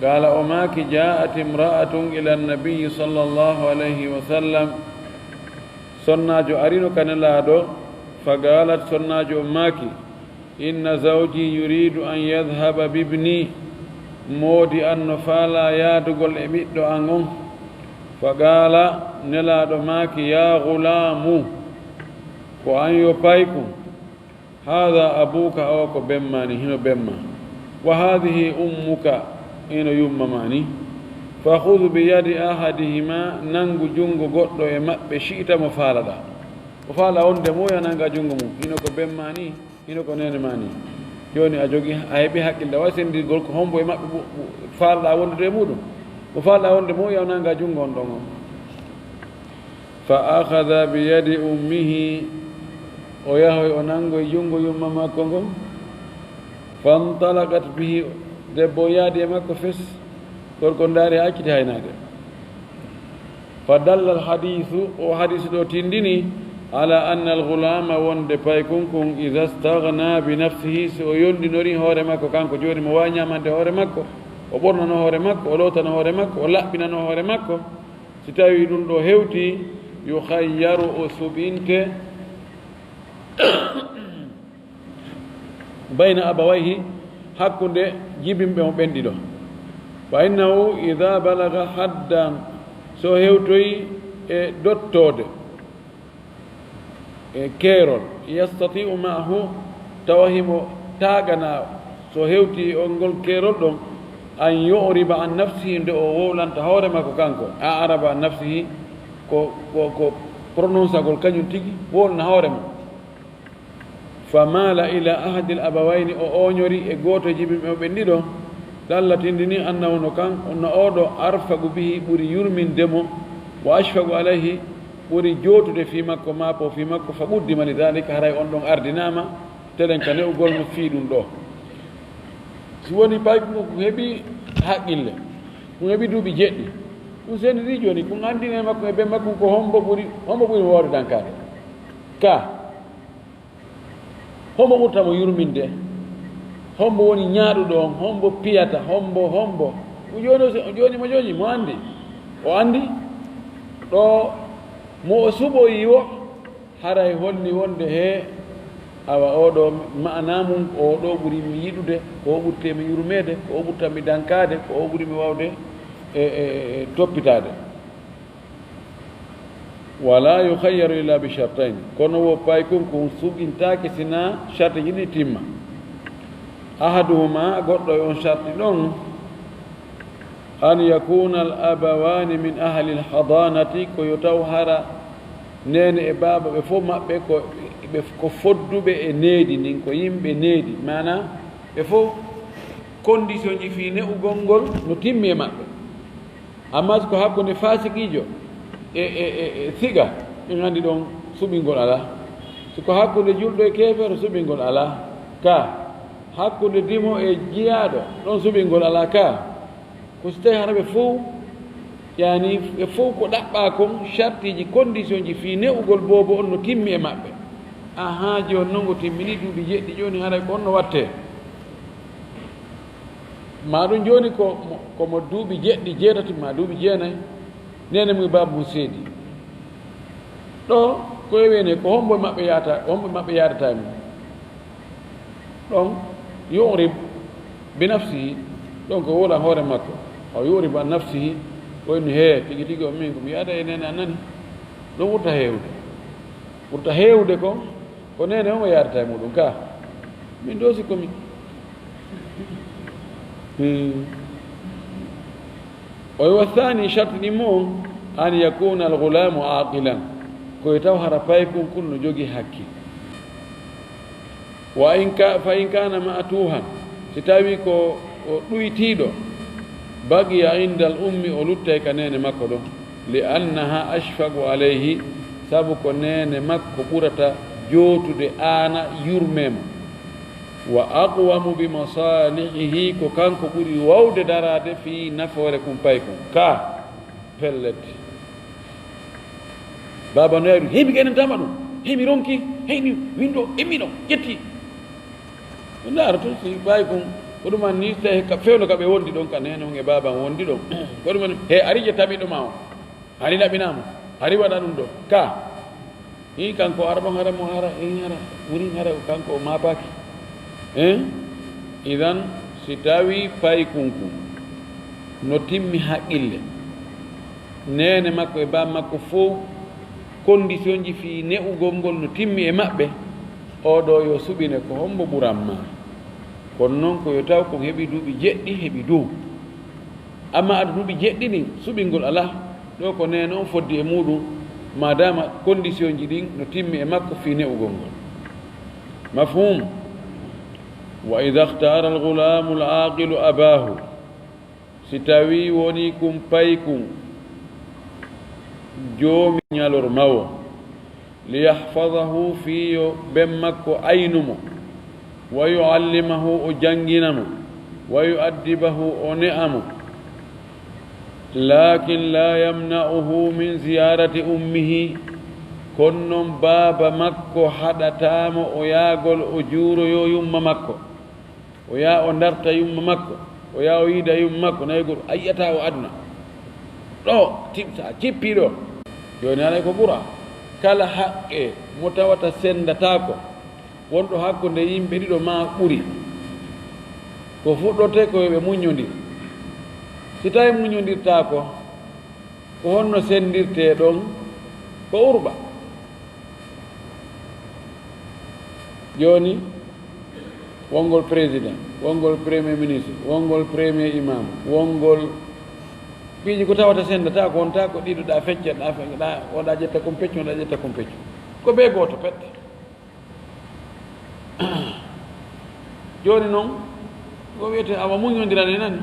قال أماك جاءت امرأة إلى النبي صلى الله عليه وسلم صناج أرينو كان لادو فقالت صناج أماك inna zawji yuridu an yadhhaba bibni moodi anno faala yaadugol e ɓiɗɗo an on fa qaala nelaaɗo maaki ya gulamu ko an yo payku hada abuka o ko bemmani hino bemma wa hadihi ummuka ino yummamani fa hudu bi yadi ahadihima nangu jungo goɗɗo e maɓɓe shi'ita mo faalaɗa o faala on de moya nanga jungo mum hino ko bemmani hino ko nene mani joni a jogi a heeɓi haqqille wa sendirgol ko hombo e maɓɓe faalaɗa wondude e muɗum mo faalaɗa wonde moya nanga jungo on ɗon on fa akhada bi yadi ummihi o yahoy o nangoye jungo yumma makko ngon fantalakat bihi debbo yaadi e makko fes gorko ndaari acciti haynaade fa dalla alhadisu o hadisu ɗo tindini ala anna alghulama wonde pay kunkun ida stagna bi nafsihi so o yondinori hoore makko kanko joni mo wawi ñamande hoore makko o ɓornano hoore makko o lowtano hoore makko o laɓɓinano hoore makko si tawi ɗum ɗo hewti yukhayyaru o suɓinte bayna abawayhi hakkunde jibinɓe mo ɓenɗi ɗo fa innahu ida balaga haddan so hewtoyi e dottode e keerol yastatiu maahu tawa himo taagana so hewti on ngol keerol ɗon an yuriba an nafsihi nde o wowlanta hoore makko kanko a araba an nafsihi ko prononce agol kañum tigi wolna hoore mum fa mala ila ahadi l abawayni o oñori e gooto jibinɓe o ɓenɗi ɗo dallatindini annahu no kan no oɗo arfagu bihi ɓuri yurmindemo wa ashfagu alayhi ɓuri jootude fi makko maapo fi makko fa ɓuddima li dalika haray on ɗon ardinama teɗen ka ne'ugol mo fii ɗum ɗo si woni payko ko heeɓi haqqille ko heeɓi duuɓi jeɗɗi ɗum seniri joni ko andine makko e ɓe makko ko hombo ɓuri woorde dankade ka hombo ɓurtamo yurminde hombo woni ñaaɗuɗo on hombo piyata hombo joni mo jooñi mo andi o andi ɗo mo o suɓoyi o haray holni wonde he awa oɗo mana mum o ɗo ɓurimi yiɗude ko o ɓurtemi yurmede ko o ɓurtami dankade ko o ɓurimi wawde e toppitade wala yukhayyaru illa bi shartain kono wo pay kon ko suɓintake sina charte jiɗi timma ahaduhuma goɗɗo e on charte ɗon an yakuna al abawani min ahli l hadanati ko yo taw hara nene e baaba ɓe fof maɓɓe ko fodduɓe e needi ndin ko yimɓe needi mana ɓe fof condition ji fi ne'ugol ngol no timmi e maɓɓe amma ko hakkude fasikijo e siga ɗin anndi ɗon suɓingol ala siko hakkude julɗo e keefeero suɓingol ala ka hakkude dimo e jiyaaɗo ɗon suɓingol ala ka ko so tawi hara ɓe fof yani ɓe fof ko ɗaɓɓa kon chartiji condition ji fi ne'ugol boobo on no timmi e maɓɓe aha joni noon ngo timmini duuɓi jeɗɗi joni haray ko on no watte ma ɗum joni komo duuɓi jeɗɗi jeetati ma duuɓi jeenayi nene mum baaba mum seedi ɗo ko wiyene ko hombo maɓɓe yadata e mum ɗon yurib bi nafsihi ɗon ko wola hoore makko o yurib an nafsihi oyno hee tigi tigi o min komi yaada e nene a nani ɗum ɓurta heewde ko nene omo yadata e muɗum ka min ɗo si komi o wa thani charte ɗi mo an yakuna alghulamu aqilan koye taw hara pay kon kun no jogii hakkil fa in kana ma'tuhan si tawi ko o ɗuytiiɗo bagiya inda al ummi o luttay ka nene makko ɗon li annaha ashfagu alayhi sabu ko nene makko ɓurata jootude aana yurmema wa aqwamu bi masalihihi ko kanko ɓuri wawde darade fi nafoore kum pay kon ka pellete baba no yaari hemi genen tama ɗum hemi ronki heyni windo emmiɗo ƴetti ndaara toon si ɓawi kon ko ɗuman ni tawi fewno kaɓe wondi ɗon ka nene on e baban wondi ɗon ko ɗuman he ari ƴettaɓiɗoma o ari laɓinama ari waɗa ɗum ɗo ka hi kanko ara ɓon hara mo hara hara wuri hara kanko o mabaki idan si tawi payi kunku no timmi haqqille nene makko e bam makko fof condition ji fi ne'ugol ngol no timmi e maɓɓe oɗo yo suɓine ko hombo ɓuranma kono noon ko yo taw ko heeɓi duuɓi jeɗɗi heeɓi dow amma aɗa duuɓi jeɗɗi ɗin suɓingol ala ɗo ko nene on foddi e muɗum madama condition ji ɗin no timmi e makko fi ne'ugol ngol mafhum wa ida htara alghulamu alaqilu abahu si tawi woni kum payi kum joomi ñalor mawo liyahfadahu fiyo ɓen makko aynumo wa yuallimahu o janginamo wa yuaddibahu o ne'amo lakin la yamna'uhu min ziyarati ummihi kono noon baaba makko haɗatamo o yaagol o juuroyo yumma makko o yaa o darta yumma makko o yaa o yiida yumma makko naygol a yiyata o aduna ɗo sa cippi ɗo joni alay ko ɓura kala haqqe mo tawata sendatako wonɗo hakkude yimɓe ɗiɗo ma ɓuri ko fuɗɗote ko yoɓe muñodir si tawi muñodirtako ko honno sendirte ɗon ko urba joni wongol président wongol premier ministre wongol premier imam wongol piiji ko tawata sendata ko wonta ko ɗiɗoɗa fecceɗa feɗa oɗa ƴetta kom peccu oɗa ƴetta kom peccu ko ɓe goto pette joni noon ko wiyete awa muñodirani nani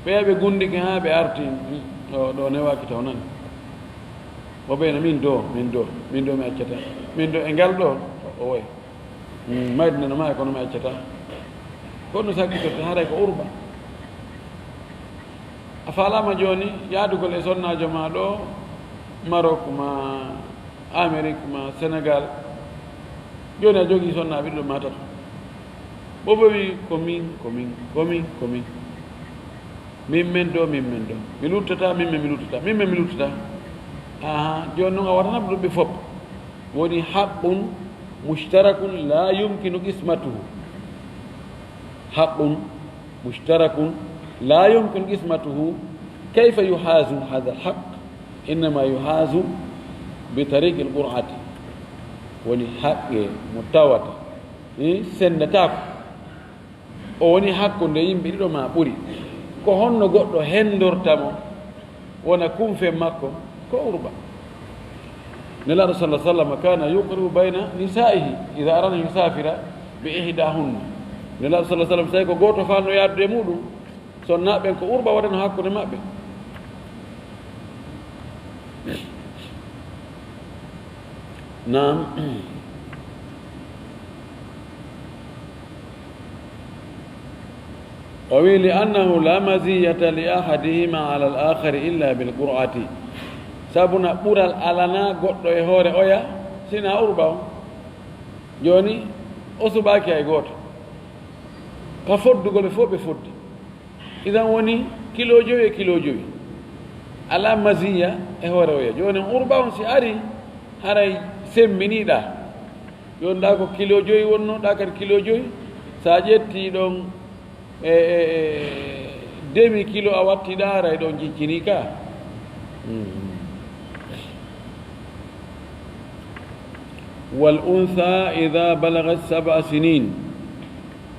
ɓeɓe gundike ha ɓe arti ɗo newaki taw nani o ɓeyna min do min mi accata min do e ngal ɗo o woy maydinano ma kono mi accata kono sakkitorte haray ko urba a falama joni yaadugol e sonnajo ma ɗo Maroc ma Amérique ma Sénégal joni a jogui sonnaɓe ɗiɗo ma tato ɓoɓo wi komin min men do mi luttata min mi luttata aha joni noon a watanab ɗuɓɓe fof woni haqqun mushtarakun la yumkinu qismatuhu haqqun mushtarakun la yumkinu qismatuhu kayfa yuhazu hadha alhaq innama yuhazu bi tariqi alqur'ati woni haqqe mo tawata sendatako o woni hakkude yimɓe ɗiɗo ma ɓuri ko honno goɗɗo hendortamo wona kumfe makko ko urba nelaɗo sallah sallam kana yuqribu bayna nisaihi ida arana yusafira bi ihdahunna nelaɗo sallah sallam tawi ko goto fanno yaadude muɗum sonnaɓen ko urba waɗano hakkude maɓɓe nam o wi li annahu la maziyata li ahadihima ala al akhari illa bil qur'ati sabuna ɓural alana goɗɗo e hoore oya sina urba o joni o suɓaki hay goto ka foddugol ɓe fof ɓe foddi idan woni kilo 5 e kilo 5 ala masiya e hoore oya joni urba on si ari haray semminiɗa joni ɗa ko kilo 5 wonno ɗa kadi kilo 5 sa ƴetti ɗon demi kilo a wattiɗa haray ɗon jiccini ka wal untha ida balagat 7 sinin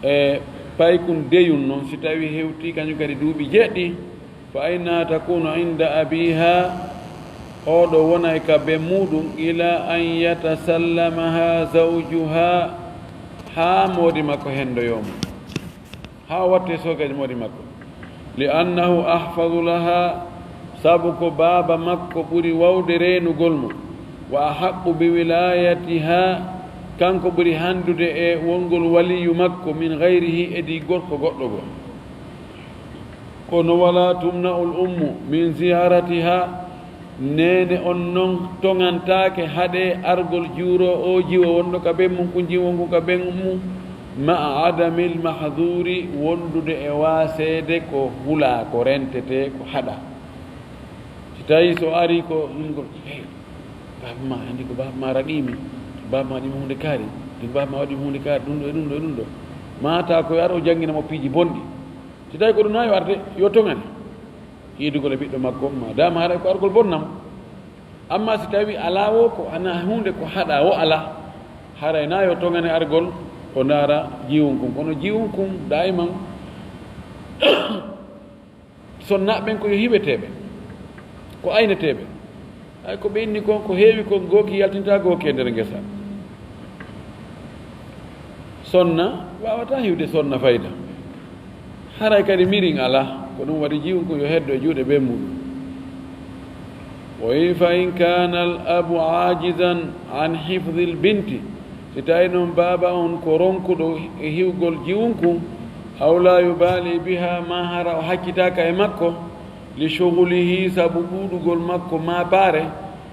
e paykun deyun noon si tawi hewti kañum kadi duuɓi 7 fa innaha takunu inda abiha oɗo wonay ka be muɗum ila an yatasallamaha zawjuha ha moodi makko hendoyoma ha watte sogaji moodi makko li annahu ahfadu laha sabu ko baaba makko ɓuri wawde renugol mo wa ahaqqu bi wilayatiha kanko ɓuri handude e wongol waliyu makko min gayrihi edi gorko goɗɗo go kono wala tumna'u l ummu min ziyaratiha nene on noon togantake haɗe argol juuro o jiwo wonɗo ka ɓen mum ko jiwo ngu ka ɓen mum ma adami l mahduri wondude e wasede ko hula ko rentete ko haɗa si tawi so ari ko ɗumgol babama andi ko babama raɗimi bama waɗimo hunde kaari ɗum bama waɗimo hunde kaari ɗum ɗo e ɗum ɗo e ɗum ɗo mata koye ara o jangguinamo piiji bonɗi si tawi ko ɗum nawi arde yo tongane hiidugol e ɓiɗɗo makko madama haɗa ko argol bonnamo amma si tawi ala o ko ana hunde ko haɗa o ala haray na yo tongane argol o ndaara jiwum kum kono jiwum kum daiman sonnaɓen ko yo hiɓeteɓe ko ayneteɓe ay ko ɓe inni kon ko heewi kon gooki yaltinta gooki e nder ngesa sonna wawata hiwde sonna fayda haray kadi mirin ala ko ɗum waɗi jiwum kum yo heddo e juuɗe ɓe muɗum wa fa in kana al abu ajizan an hifdi l binti si tawi noon baaba on ko ronkuɗo e hiwgol jiwunkum aw la yubali biha ma hara o hakkitaka e makko li shughlihi sabu ɗuɗugol makko ma baare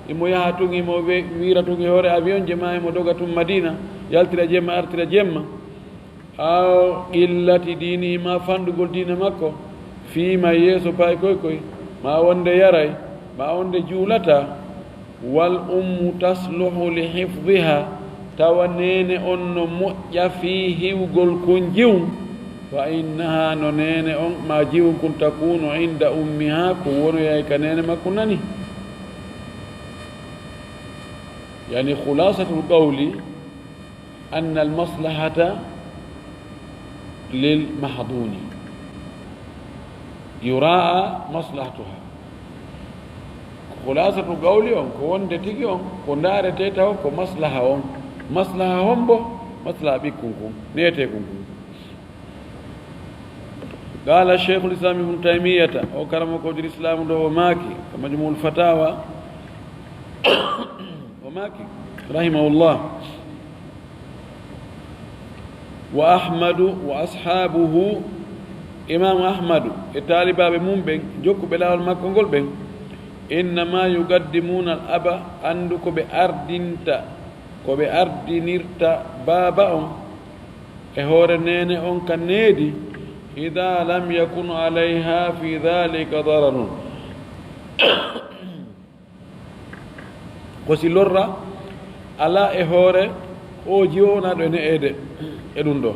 imo yaha tun imo wira tun e hoore avion je ma imo doga tun madina yaltira jemma artira jemma aw qillati dinihi ma fandugol dina makko fiima yeeso pay koy ma wonde yaray ma wonde juulata wal ummu tasluhu li hifdiha tawa nene on no moƴƴa fi hiwgol kon jiwum fa innaha no nene on ma jiwum kun takunu inda ummiha ko wonoyay ka nene makko nani yani khulasatul qawli anna al maslahata lil mahduni yuraa maslahatuha khulasatul qawli on ko wonde tigi on ko ndaarete taw ko maslaha on maslaha hombo maslaha ɓikkun kum neyete kun kum qala cheikh l'islam ibnu taymiyata o karama kojir islamu ɗo o maaki ko majmul fatawa o maaki rahimahullah wa ahmadu wa ashabuhu imamu ahmadu e taalibaɓe mum ɓen jokkuɓe laawol makko ngol ɓen innama yugaddimuna al aba andu koɓe ardinta koɓe ardinirta baaba on e hoore nene on ka needi ida lam yakun alayha fi dhalika dararun ko si lorra ala e hoore o jiwonaɗo ene eede e ɗum ɗo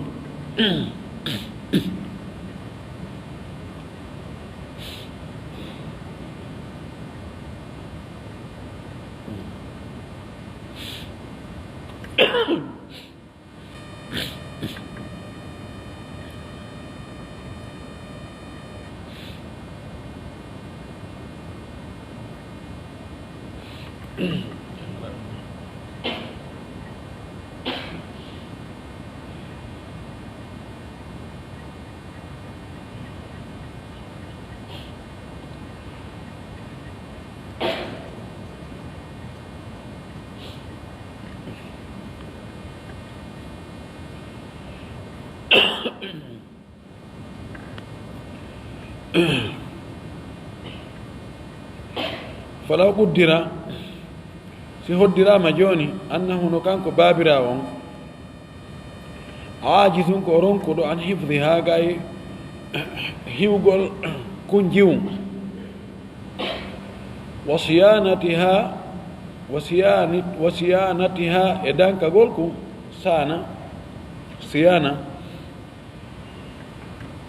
falaw quddira si hoddirama joni annahu no kanko baabira on ajizum ko ronkuɗo an hifdi ha gay hiwgol kun jiwum wa siyanatiha e dankagol kum sana siyana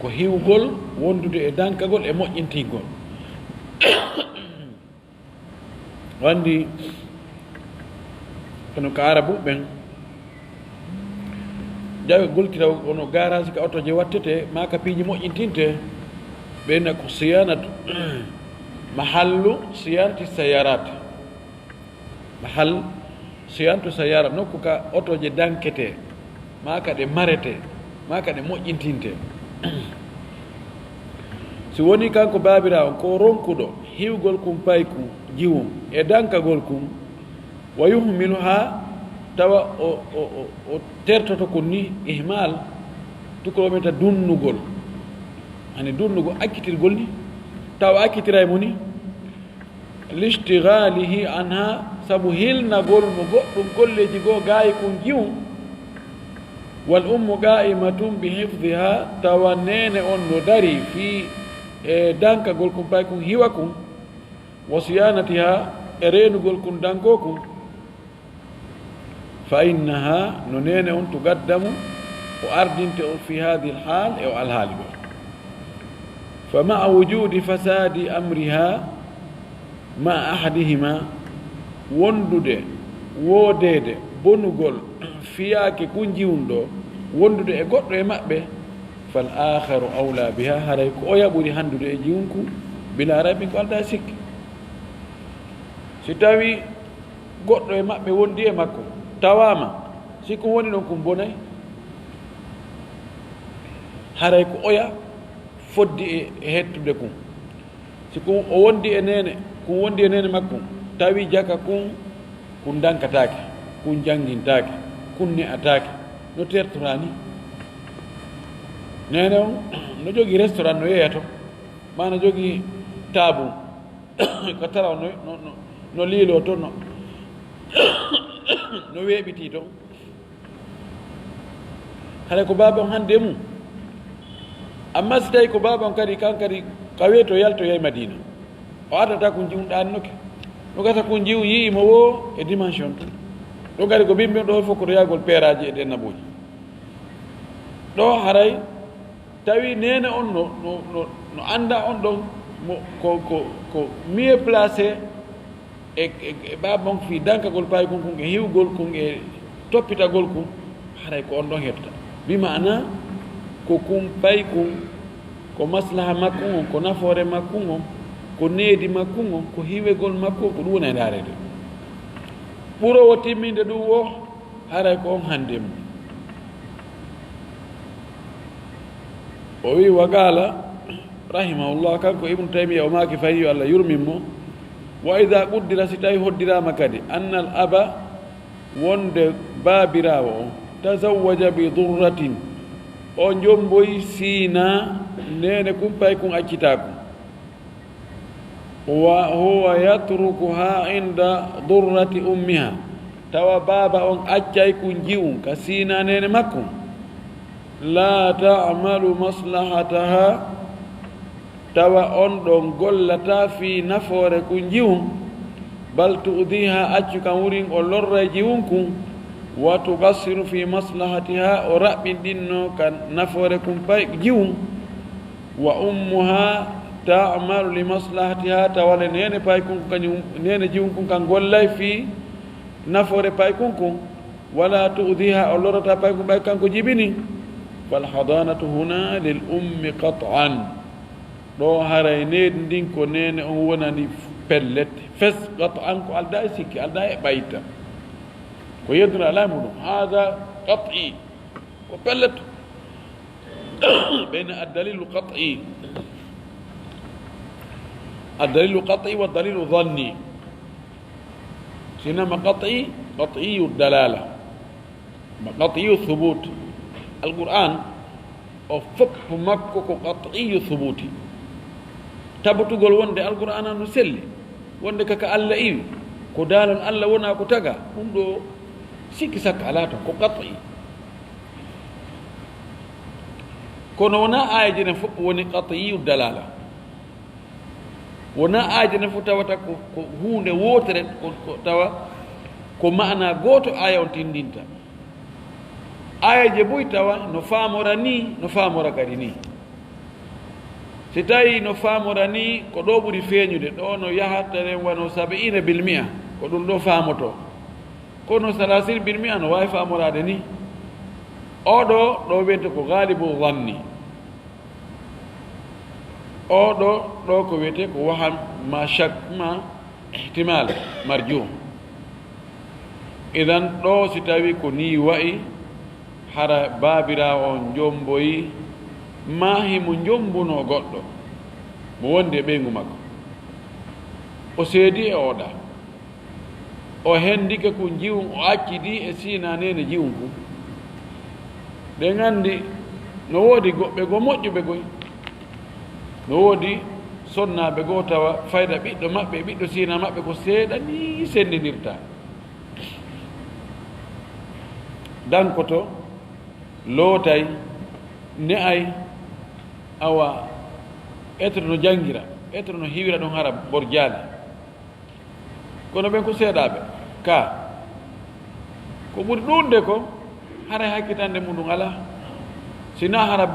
ko hiwgol wondude e dankagol e moƴƴintingol wandi kono ko arabu ɓen jawe goltira ono garage ka auto je wattete ma ka piiji moƴƴintinte ɓeyna ko siyanatu mahallu siyanti sayarat mahal siyantu sayarat nokku ka auto je dankete ma ka ɗe marete ma ka ɗe moƴƴintinte si woni kanko baabira on ko ronkuɗo hiwgol kum payku jiwum e dankagol kum wa yuhmilu ha tawa o tertoto kon ni ihmal tukolometa dunnugol hani dunnugol akkitirgol ni tawa akkitira mo ni listigalihi anha sabu hilnagol mo goɗɗum golleji goo gaayi kon jiwum wal ummu qa'imatum bi hifdiha tawa nene on no dari fi e dankagol kum pay kum hiwa kum wa siyanatiha e renugol kum danko kum fa innaha no nene on tugaddamu o ardinte o fi hadi lhal e o alhaali ɗo fa maa wujudi fasadi amriha ma ahadihima wondude woodede bonugol fiyaake kunjiwum ɗo wondude e goɗɗo e maɓɓe fal akharu awla biha haray ko o yaɓuri handude e jiwunku bila raybin ko alda sikki si tawi goɗɗo e maɓɓe wondi e makko tawama sikko woni ɗon kum bonay haray ko oya foddi e hettude kum siko o wondi e nene kum wondi e nene makko tawi jaka kun dankatake kun jangintake kun ne'atake no tertorani nene on no jogi restaurant no yeeya to ma no jogi table ko taraw no liilo to no weeɓiti to haɗa ko baba on hande mum amma so tawi ko baba on kadi kan kadi kawe to yaltoyay madina o addata ko jiwɗannoke ɗo gata ko jiw yiimo wo e dimension to ɗo kadi ko bimɓe ɗo fof koto yagol peeraji e ɗen naɓoji ɗo haray tawi nene on no anda on ɗon ko mieux placé e baba on fi dankagol payi kon e hiwgol kon e toppitagol kon haray ko on ɗon heɓta bimana ko kum payi kum ko maslaha makko on ko nafoore makko on ko needi makko on ko hiwegol makko ko ɗum woni e ndaarede ɓurowo timminde ɗum wo haray ko on hande mum o wi wa qala rahimahullah kanko ibnu taymiya o maaki fayi yo allah yurmin mo wa ida quddira si tawi hoddirama kadi anna al aba wonde baabirawo o tazawwaja bi durratin o jomboyi siina nene kumpay kun accitako wa huwa yatrukuha inda durrati ummiha tawa baba on accay kun jiwum ka siina nene makko la ta'malu maslahataha tawa on ɗon gollata fi nafoore kun jiwum bal tu'diha accu kan wurin o lorra jiwum kun wa tugassiru fi maslahatiha o raɓɓinɗinno ka nafoore kun pay jiwum wa ummuha ta'malu li maslahatiha tawale nene pay kun kañum nene jiwum kun kan gollay fi nafoore pay kun kun wala tu'diha o lorrata pay kun ɓay kanko jibini falhadanatu huna lil ummi qat'an ɗo haray nedi ndin ko nene on wonani pellete fes qat'an ko alda e sikki alda e ɓayta ko yedduna ala muɗum hada qat'i ko pelleto ɓeyna addalilu qat'i addalilu qat'i wa dalilu dhanni sinama qat'iyu dalala ma qat'iyu thubut alquran o fopp makko ko qat'iyu thubuti tabbatugol wonde alqur'ana no selli wonde kaka allah iwi ko daalon allah wona ko taga ɗum ɗo sikki sakka ala ton ko qat'i kono wona aayaji ne fof woni qat'iyu dalala wona aayaji ne fof tawata ko hunde wotere ko tawa ko maana gooto aya on tindinta aya je boy tawa no faamora ni no faamora kadi ni si tawi no faamora ni ko ɗo ɓuri feeñude ɗo no yahataren wano 70% ko ɗum ɗo faamoto kono 30% no wawi faamorade ni oɗo ɗo wiyete ko galibu dhanni oɗo ɗo ko wiyete ko wahan ma shak ma ihtimal marjum idan ɗo si tawi ko ni wayi hara baabira on jomboyi maahi mo jombuno goɗɗo mo wondi e ɓeygu makko o seedi e oɗa o hendike ko jiwum o accidi e siina nene jiwum kum ɓe gandi no woodi goɓɓe go moƴƴuɓe goy no woodi sonnaɓe goo tawa fayda ɓiɗɗo maɓɓe ɓiɗɗo siina maɓɓe ko seeɗa ni sendidirta dankoto lootay ne'ay awa etre no jangira etre no hiwira ɗon hara borjaali kono ɓen ko seeɗaɓe ka ko ɓuri ɗunde ko hara hakkitande muɗum ala sina hara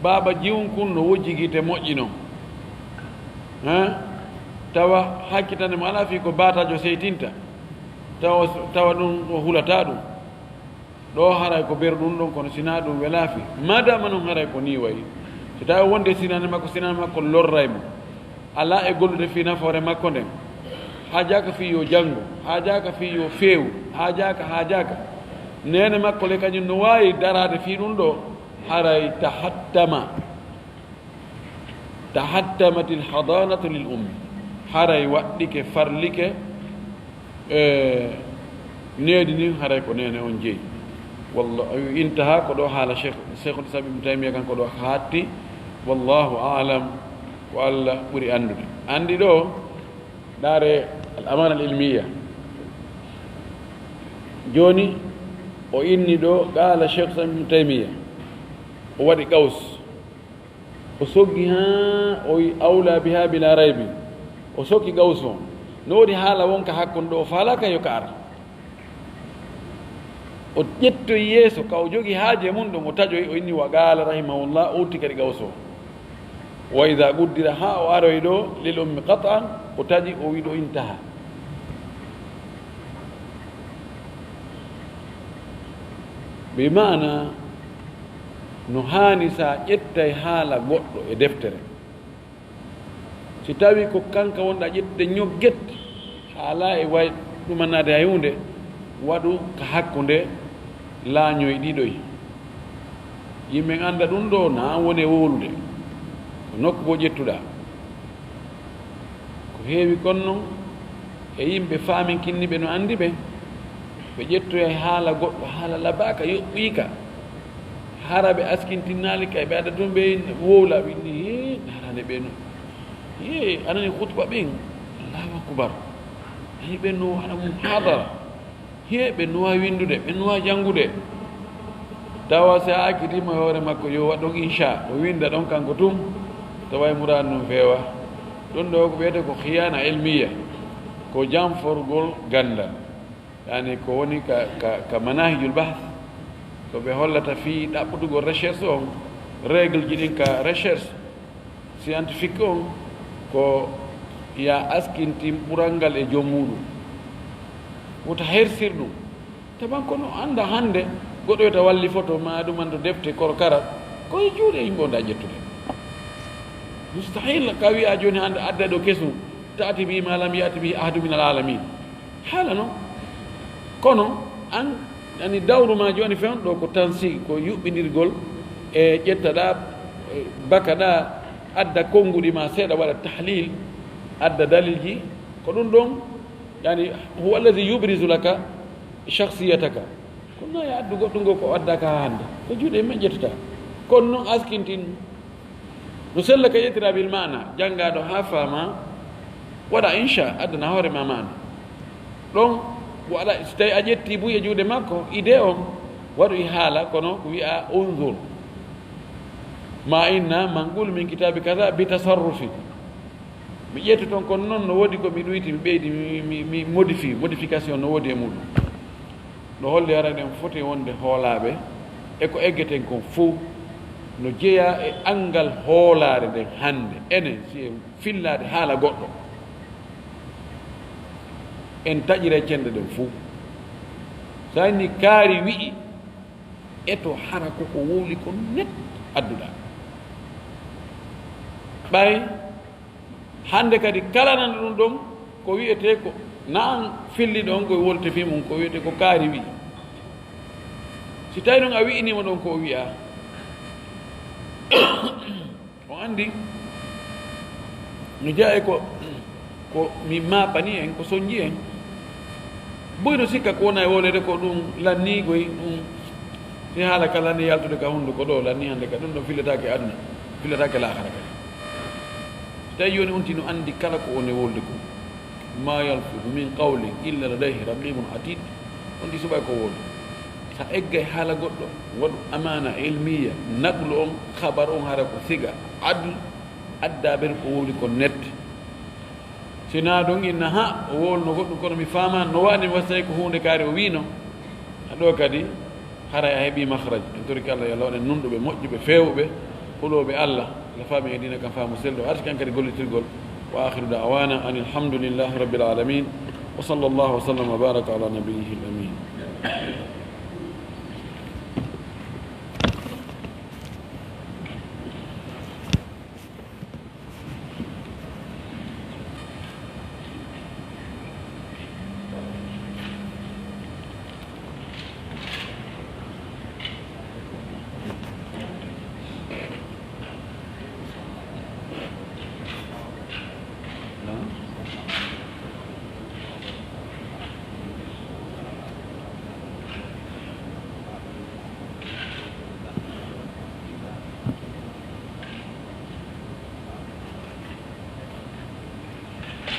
baba jiwum kun no wojjiguite moƴƴi noon tawa hakkitande mo ala fi ko batajo seytinta tawa ɗum o hulata ɗum ɗo haray ko ber ɗum ɗon kono sina ɗum welaafi madama noon haray ko ni wayi so tawi wonde sinane makko lorraymo ala e gollude fi nafoore makko nden haajaka fi yo janngo haajaka fi yo feewu haajaka nene makko le kañum no waawi darade fi ɗum ɗo haray tahattamatil hadanatu lil ummi haray waɗɗike farlike needi ni haray ko nene on jeeyi wallahi intaha ko ɗo haala cheikhul islam ibne taymia kanko ɗo haatti wallahu alam ko allah ɓuri anndude anndi ɗo ɗaare al amana al ilmiya jooni o inni ɗo qaala cheikh islam ibne taymia o waɗi qaws o soggi ha o awla biha bila raybi o sokki qaws o no woodi haala wonka hakkunde ɗo o faalaka yo ka ara o ƴettoy yeeso ka o jogii haaje mum ɗum o taƴoy o inni wa qaala rahimahullah o utti kadi qaws o wa ida guddira ha o aroy ɗo lil ummi qat'an o taƴi o wi ɗo intaha bi mana no haani sa ƴettay haala goɗɗo e deftere si tawi ko kanka wonɗa ƴette ñogget haala e way ɗumannade hay hunde waɗu ka hakkunde laañoye ɗiɗoy yimɓe annda ɗum ɗo na woni e wowlude ko nokku bo ƴettuɗa ko heewi kon noon e yimɓe faamin kinniɓe no anndi ɓe ɓe ƴettoya haala goɗɗo haala labaka yoɓɓiika hara ɓe askintinnaali kay ɓe aɗa tun ɓe wowla ɓinni he harande ɓe no ye anani hutba ɓen allahu akbar ani ɓe no ana mum hadara he ɓe nowa windude ɓe nowa janngude tawa so a akkitima hoore makko yo waɗon incha o winda ɗon kanko tum tawa murad num feewa ɗum ɗo ko wiyete ko khiyana ilmiya ko janforgol gandal yani ko woni ka manahijul bahth ko ɓe hollata fi ɗaɓɓutugol recherche on règle ji ɗin ka recherche scientifique on ko ya askintin ɓural ngal e joom muɗum wota hersir ɗum taban kono annda hannde goɗɗo wiyata walli photo ma ɗuman to defte korkara koye juuɗe yimɓe onda ƴettude mustahil ka wiya joni hannde adda ɗo kesum taati bi ma lam yati bihi ahadu min al alamin haala noon kono an ani dawru ma joni fen ɗo ko tansi ko yuɓɓidirgol e ƴettaɗa baka ɗa adda konnguɗi ma seeɗa waɗa tahlil adda dalil ji ko ɗum ɗon yani huwa alladi yubrisu laka shakhsiyataka kono noon e addu goɗɗo ngo ko addaka ha hannde ko juuɗe men ƴettata kono noon askintin no sella ka ƴettira bil mana janngaɗo ha faama waɗa incha addana hoore ma mana ɗon waɗa so tawi a ƴetti buy e juuɗe makko idée on waɗu e haala kono ko wiya unzur ma inna manqul min kitabi kada bi tasarrufi mi ƴetti toon kono noon no woodi ko mi ɗoyti mi ɓeydi mi modification no woodi e muɗum no holli ara ɗen foti wonde hoolaaɓe e ko eggeten kon fof no jeeya e angal hoolaare nden hannde enen si en fillaade haala goɗɗo en taƴira cende ɗen fof so anni kaari wi'i eto hara koko wowli ko net adduɗa ɓay hannde kadi kala nan ɗum ɗon ko wiyete ko naan filli ɗon koye wolte fi mum ko wiyete ko kaari wi'i si tawi ɗon a wi'inima ɗon ko o wiya o anndi no jeeya ko mi maɓani en ko soñji en boyno sikka ko wona e wolede ko ɗum lannigoy ɗum si haala ka lanni yaltude ka hunnduko ɗo lanni hannde ka ɗum ɗon filletake aduna filletake lahara kadi so tawi joni on tino anndi kala ko one wolde ko ma yalfidu min qawlin illa ladayhi raqibun atid on ɗi suɓay ko wolde sa eggay haala goɗɗo waɗu amana ilmiya naglu on habar on hara ko siga adl adda ɓen ko wowli ko nette sina ɗum inna ha o wolno goɗɗum kono mi faama no waɗi mi wasayi ko hunde kaari o wino haɗo kadi hara a heeɓi mahraj en toriki allah yo allah waɗen nunɗuɓe moƴƴuɓe fewɓe huɗoɓe allah la faami e dina kam faamu sello arti kan kadi gollitirgol wa akhiru da'wana an alhamdulillahi rabbil alamin wa sallallahu wa sallam wa baraka ala nabiyyihi al amin.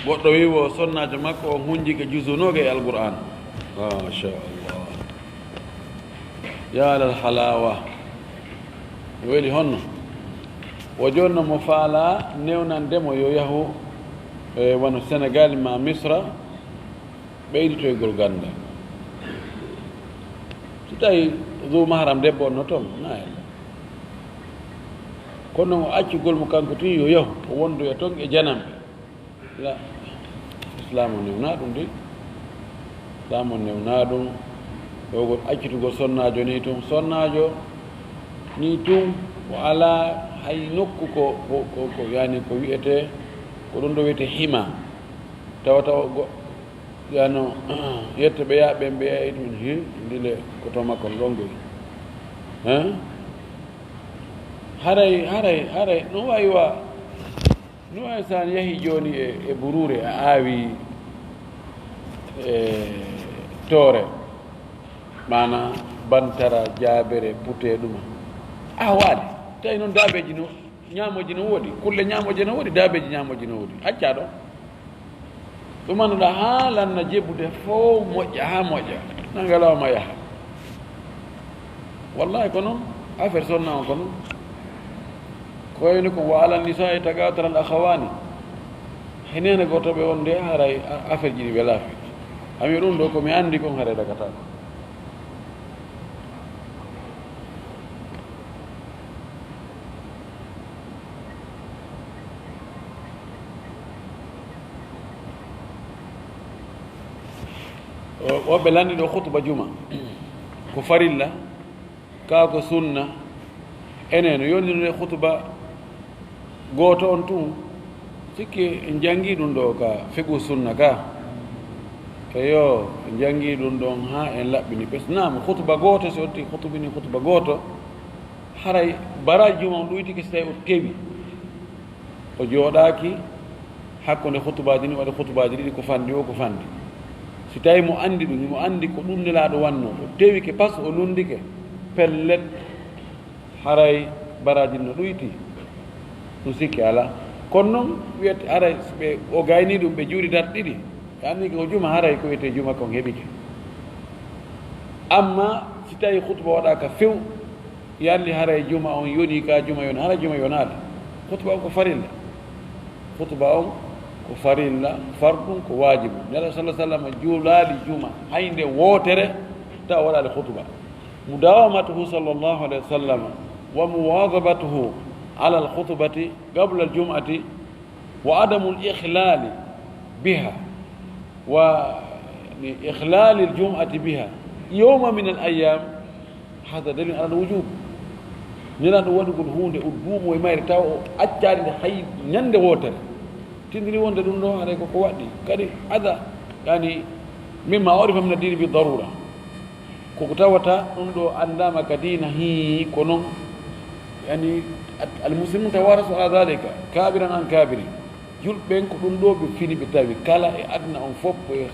goɗɗo wiwo sonnajo makko o hunjike jusunoga e alqur'an machallah ya alal halawa weeli honno o jonno mo faala newnandemo yo yahu e wono sénégal ma misra ɓeyditoygol ganda so tawi du mahram debbo on no toon na kono o accugol mo kanko tun yo yahu o wondoya toon e janamɓe la islam o newna ɗum de islam o newna ɗum ɗogol accitugol sonnajo ni tum sonnajo ni tum o ala hay nokku ko yani ko wiyete ko ɗum ɗo wiyete hima tawata yano yette ɓe yaɓe mbiya ɗum hi ndile ko to makko no ɗon goyi haray no wawi wa no wawi san yahi joni e burure a aawi toore mana bantara jaabere pute ɗuma waali tawi noon daabeji no ñamoji no woodi kulle ñamoji no woodi daabeji ñamoji no woodi acca ɗo ɗum annduɗa ha lanna jebbude fof moƴƴa ha moƴƴa nangalawma yaha wallahi ko noon affaire sonna on ko noon koyni ko wa ala nisa e tagataral akhawani henene gotoɓe on nde haray affaire ji ɗi welaafi ami ɗum ɗo komi anndi kon haray dagatako woɓɓe lanndi ɗo khutba juma ko farilla ka ko sunna enen yondinude khutba gooto on tun sikki en janngii ɗum ɗo ka fegu sunna ka eyo en janngii ɗum ɗon ha en laɓɓini ɓesnama khutba gooto si otti khutbini khutba gooto haray baraji juma on ɗoytiki so tawi o kewi o jooɗaaki hakkunde khutbaji ni waɗa khutbaji ɗiɗi ko fanndi o ko fanndi si tawi mo anndi ɗum mo anndi ko ɗum nelaaɗo wanno o tewike pas o lundike pellet haray baraji no ɗoyti ɗum sikki ala kono noon wiyete haray ɓe o gayni ɗum ɓe juuɗi dat ɗiɗi anndi ko juma haray ko wiyete juma kon heɓike amma si tawi khutba waɗaka few yalli haray juma on yoni ka juma yon hara juma yonaade khutba on ko farilla khutba on ko farilla fardum ko wajibu nela sallah sallam juulaali juma haynde wootere taw waɗaade khutba mudawamatuhu sallllahu alayhi wa sallam wa muwadabatuhu ala alkhutbati qabla aljum'ati wa adamu alihlali biha wa ihlali aljum'ati biha yawma min alayam hada dalil ala alwujub nelaɗo waɗugol hunde o duumo e mayre taw o accaade nde hay ñande wootere tindiri wonde ɗum ɗo haɗa koko waɗɗi kadi ada yani mimma orifa min addini bi darura koko tawata ɗum ɗo andama ka dina hi ko noon yani almuslimun tawarasu ala dhalika kabiran an kabiri julɓen ko ɗum ɗo ɓe fini ɓe tawi kala e aduna on fof e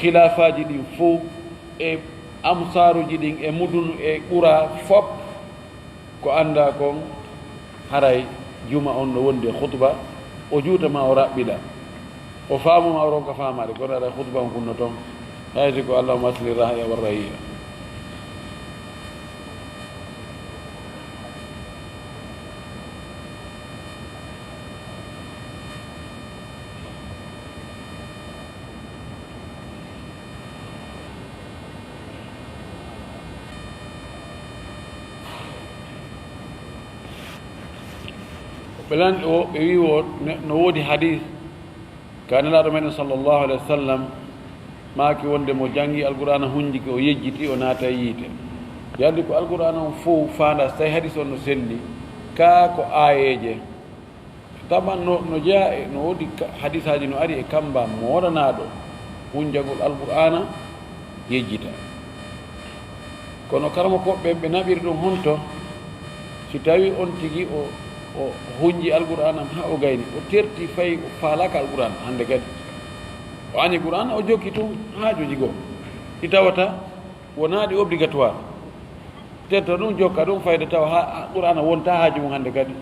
khilafaji ɗin fof e amsaruji ɗin e mudunu e ɓura fof ko anda kon haray juma on no wondi e khutba o juutama o raɓɓiɗa o faamuma o ronka faamade kono aɗa khutba on kunno toon hayti ko allahuma asli rahya wa rahiya ɓelan o ɓe wi o no woodi hadis kanelaɗo men sallllahu alayhi wa sallam maaki wonde mo jangi alqur'ana hunjiki o yejjiti o naata yiite yaldi ko alqur'ana on fof faanda so tawi hadis on no selli ka ko ayeje taman no jeeya e no woodi hadis aji no ari e kamba moɗanaɗo hunjagol alqur'ana yejjita kono karama koɓɓe ɓe naɓiri ɗum honto si tawi on tigi o hunji alqur'an am ha o gayni o terti fayi o faalaka alqur'an hande kadi o ani qur'an o jokki tun haajuji goo ɗi tawata wonaɗi obligatoire terta ɗum jokka ɗum fayda tawa ha qur'ana wonta haaju mum hande kadi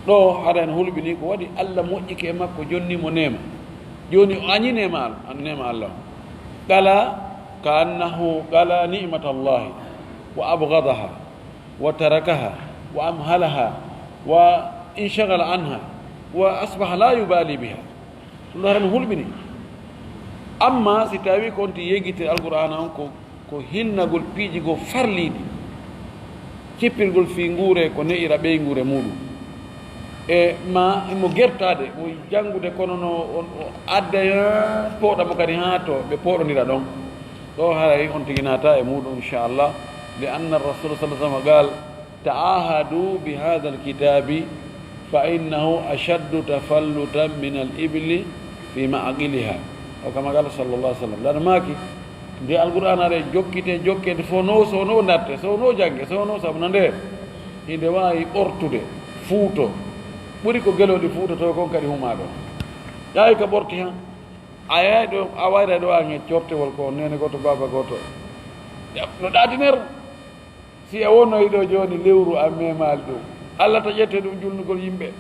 ɗo haɗa en hulɓini ko waɗi allah moƴƴike e makko jonnimo nema joni o añi nema allah qala ka annahu qala ni'mat allahi wa abgadaha wa tarakaha wa amhalaha wa inshagala anha wa asbaha la yubali biha ɗum ɗo haɗa en hulɓini amma si tawi ko onti yeggite alqur'ana on ko hinnagol piiji goo farliɗi cippirgol fi nguure ko ne'ira ɓeygure muɗum e ma mo gertade mo janngude kono no o adda pooɗamo kadi ha to ɓe pooɗodira ɗon ɗo haray on tigi naata e muɗum inchallah li anna rasul sa sallam qal taahadu bi hada alkitabi fa innahu ashaddu tafallutan min al ibli fi ma'aqiliha o kama qala sallallah sallam ɗaɗa maaki nde alqur'an aɗa jokkite jokkede fono sono natte sono jangge sono sabu no nde hinde wawi ɓortude fuuto ɓuri ko geloɗi fuutoto kon kadi huma ɗo ƴawi ka ɓorti han a yayi ɗo a wayra ɗo an e cortewol ko nene goto baba goto no ɗaatiner si a wonoyi ɗo joni lewru a memali ɗum allah to ƴette ɗum julnugol yimɓe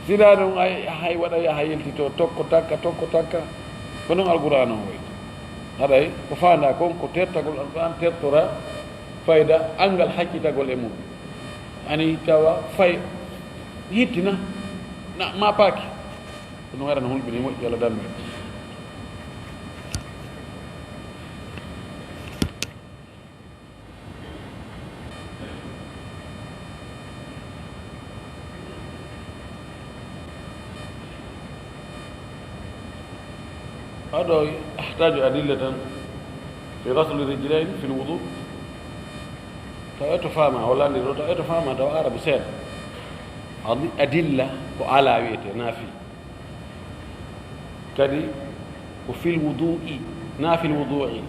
sina ɗum hay waɗa yaha yeltito tokko takka ko noon alqur'an on woyti haɗay ko fanda kon ko tertagol alqur'an tertora fayda angal haccitagol e mum ani tawa fay hittina ma paaki ko ɗum waɗano hulɓini moƴƴi allah dambe هذا أحتاج أدلة في غسل الرجلين في الوضوء تفهم ولا تفهم تو عربي سير أدلة وعلى ويته نافي كدي وفي الوضوء نافي الوضوء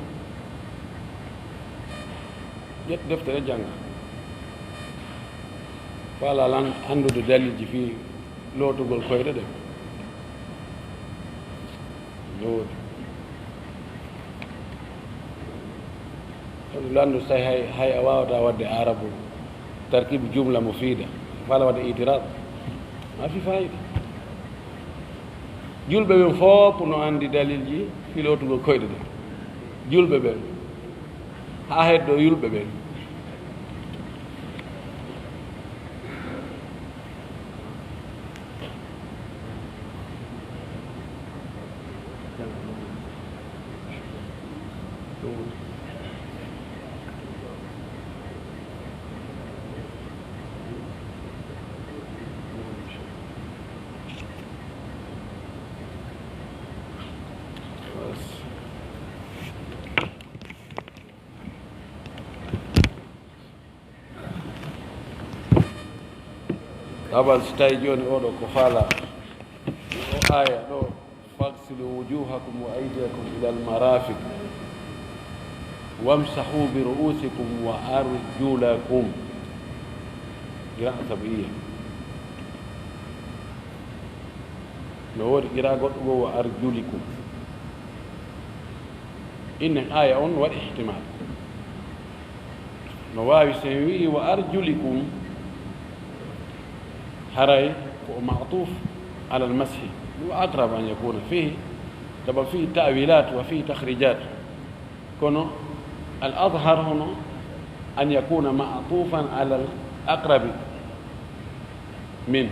دفتر جنگ فلا لان عنده دليل في لو تقول كويرة ده landu so tawi hay a wawata wadde arabu tarkibe jumla mufida fala wadde itirad ma fi fayida julɓe ɓen fof no andi dalil ji filotugol koyɗe ɗe julɓe ɓen ha heddo yulɓe ɓen طبعا ستاي جوني أولو كفالة آية لو فاغسلوا وجوهكم وأيديكم إلى المرافق وامسحوا برؤوسكم وأرجلكم قراءة طبيعية لو قراءة وأرجلكم إن آية والاحتمال نواوي سيوي وأرجلكم هراي معطوف على المسح وأقرب أن يكون فيه طبعا فيه تأويلات وفيه تخريجات كونه الأظهر هنا أن يكون معطوفا على الأقرب منه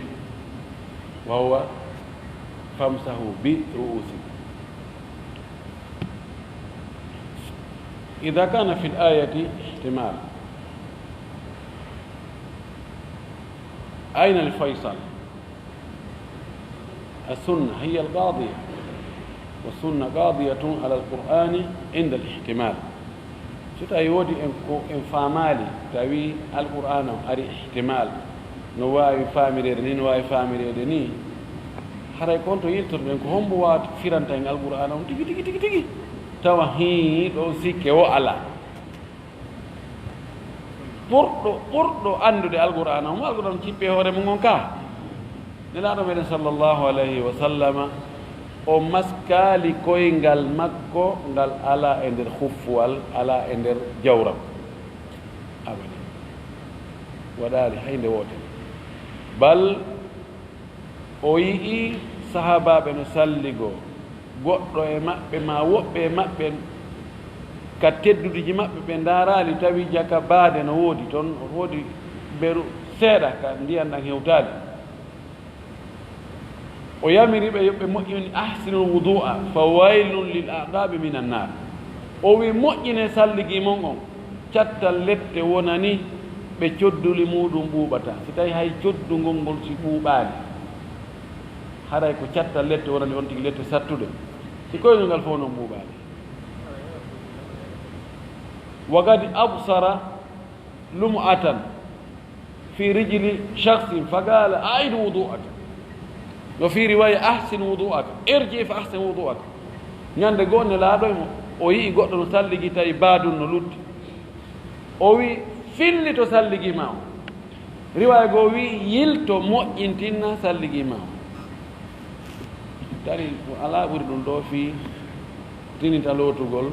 وهو فامسحوا برؤوسكم. إذا كان في الآية احتمال أين الفيصل؟ السنة هي القاضية، والسنة قاضية على القرآن عند الاحتمال. ستا يودي إن فامالي تاوي القرآن أري احتمال نواي فاميري نواي فاميري دني حرا كنت يلتر لنكو هم بوات فيرانتين القرآن تيجي تيجي تيجي تيجي توهين أو سيكي وعلا ɓurɗo anndude alqur'ana mo alqur'an cippe hoore mum on ka nelaaɗo meɗen sallllahu alayhi wa sallama o maskali koyngal makko ngal ala e nder huffuwal ala e nder jawram abada waɗaali haynde wootere bal o yii sahabaɓe no salligo goɗɗo e maɓɓe ma woɓɓe e maɓɓe ka teddudeji maɓɓe ɓe ndaarali tawi jaka baade no woodi toon woodi beru seeɗa ka ndiyan ɗan hewtaali o yamiriɓe yoɓɓe moƴƴini ahsinul wudu'a fa waylun lil aqaɓe min annar o wi moƴƴine salligimon on cattal lette wonani ɓe codduli muɗum ɓuuɓata si tawi hay coddugol ngol si ɓuuɓaani haray ko cattal lette wonani on tigi lette sattude si koynol ngal fof noon ɓuuɓaani وقد أبصر لمعة في رجل شخص فقال أعيد وضوءك وفي رواية أحسن وضوءك ارجع فأحسن وضوءك ñande gonne laaɗoymo o yii goɗɗo no salligi tawi baadum no lutti o wi filli to salligima o riwaya goo wi yilto moƴƴintinna salligima o tari ala ɓuri ɗum ɗo fii tinita lootugol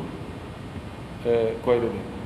koyɗe ɗen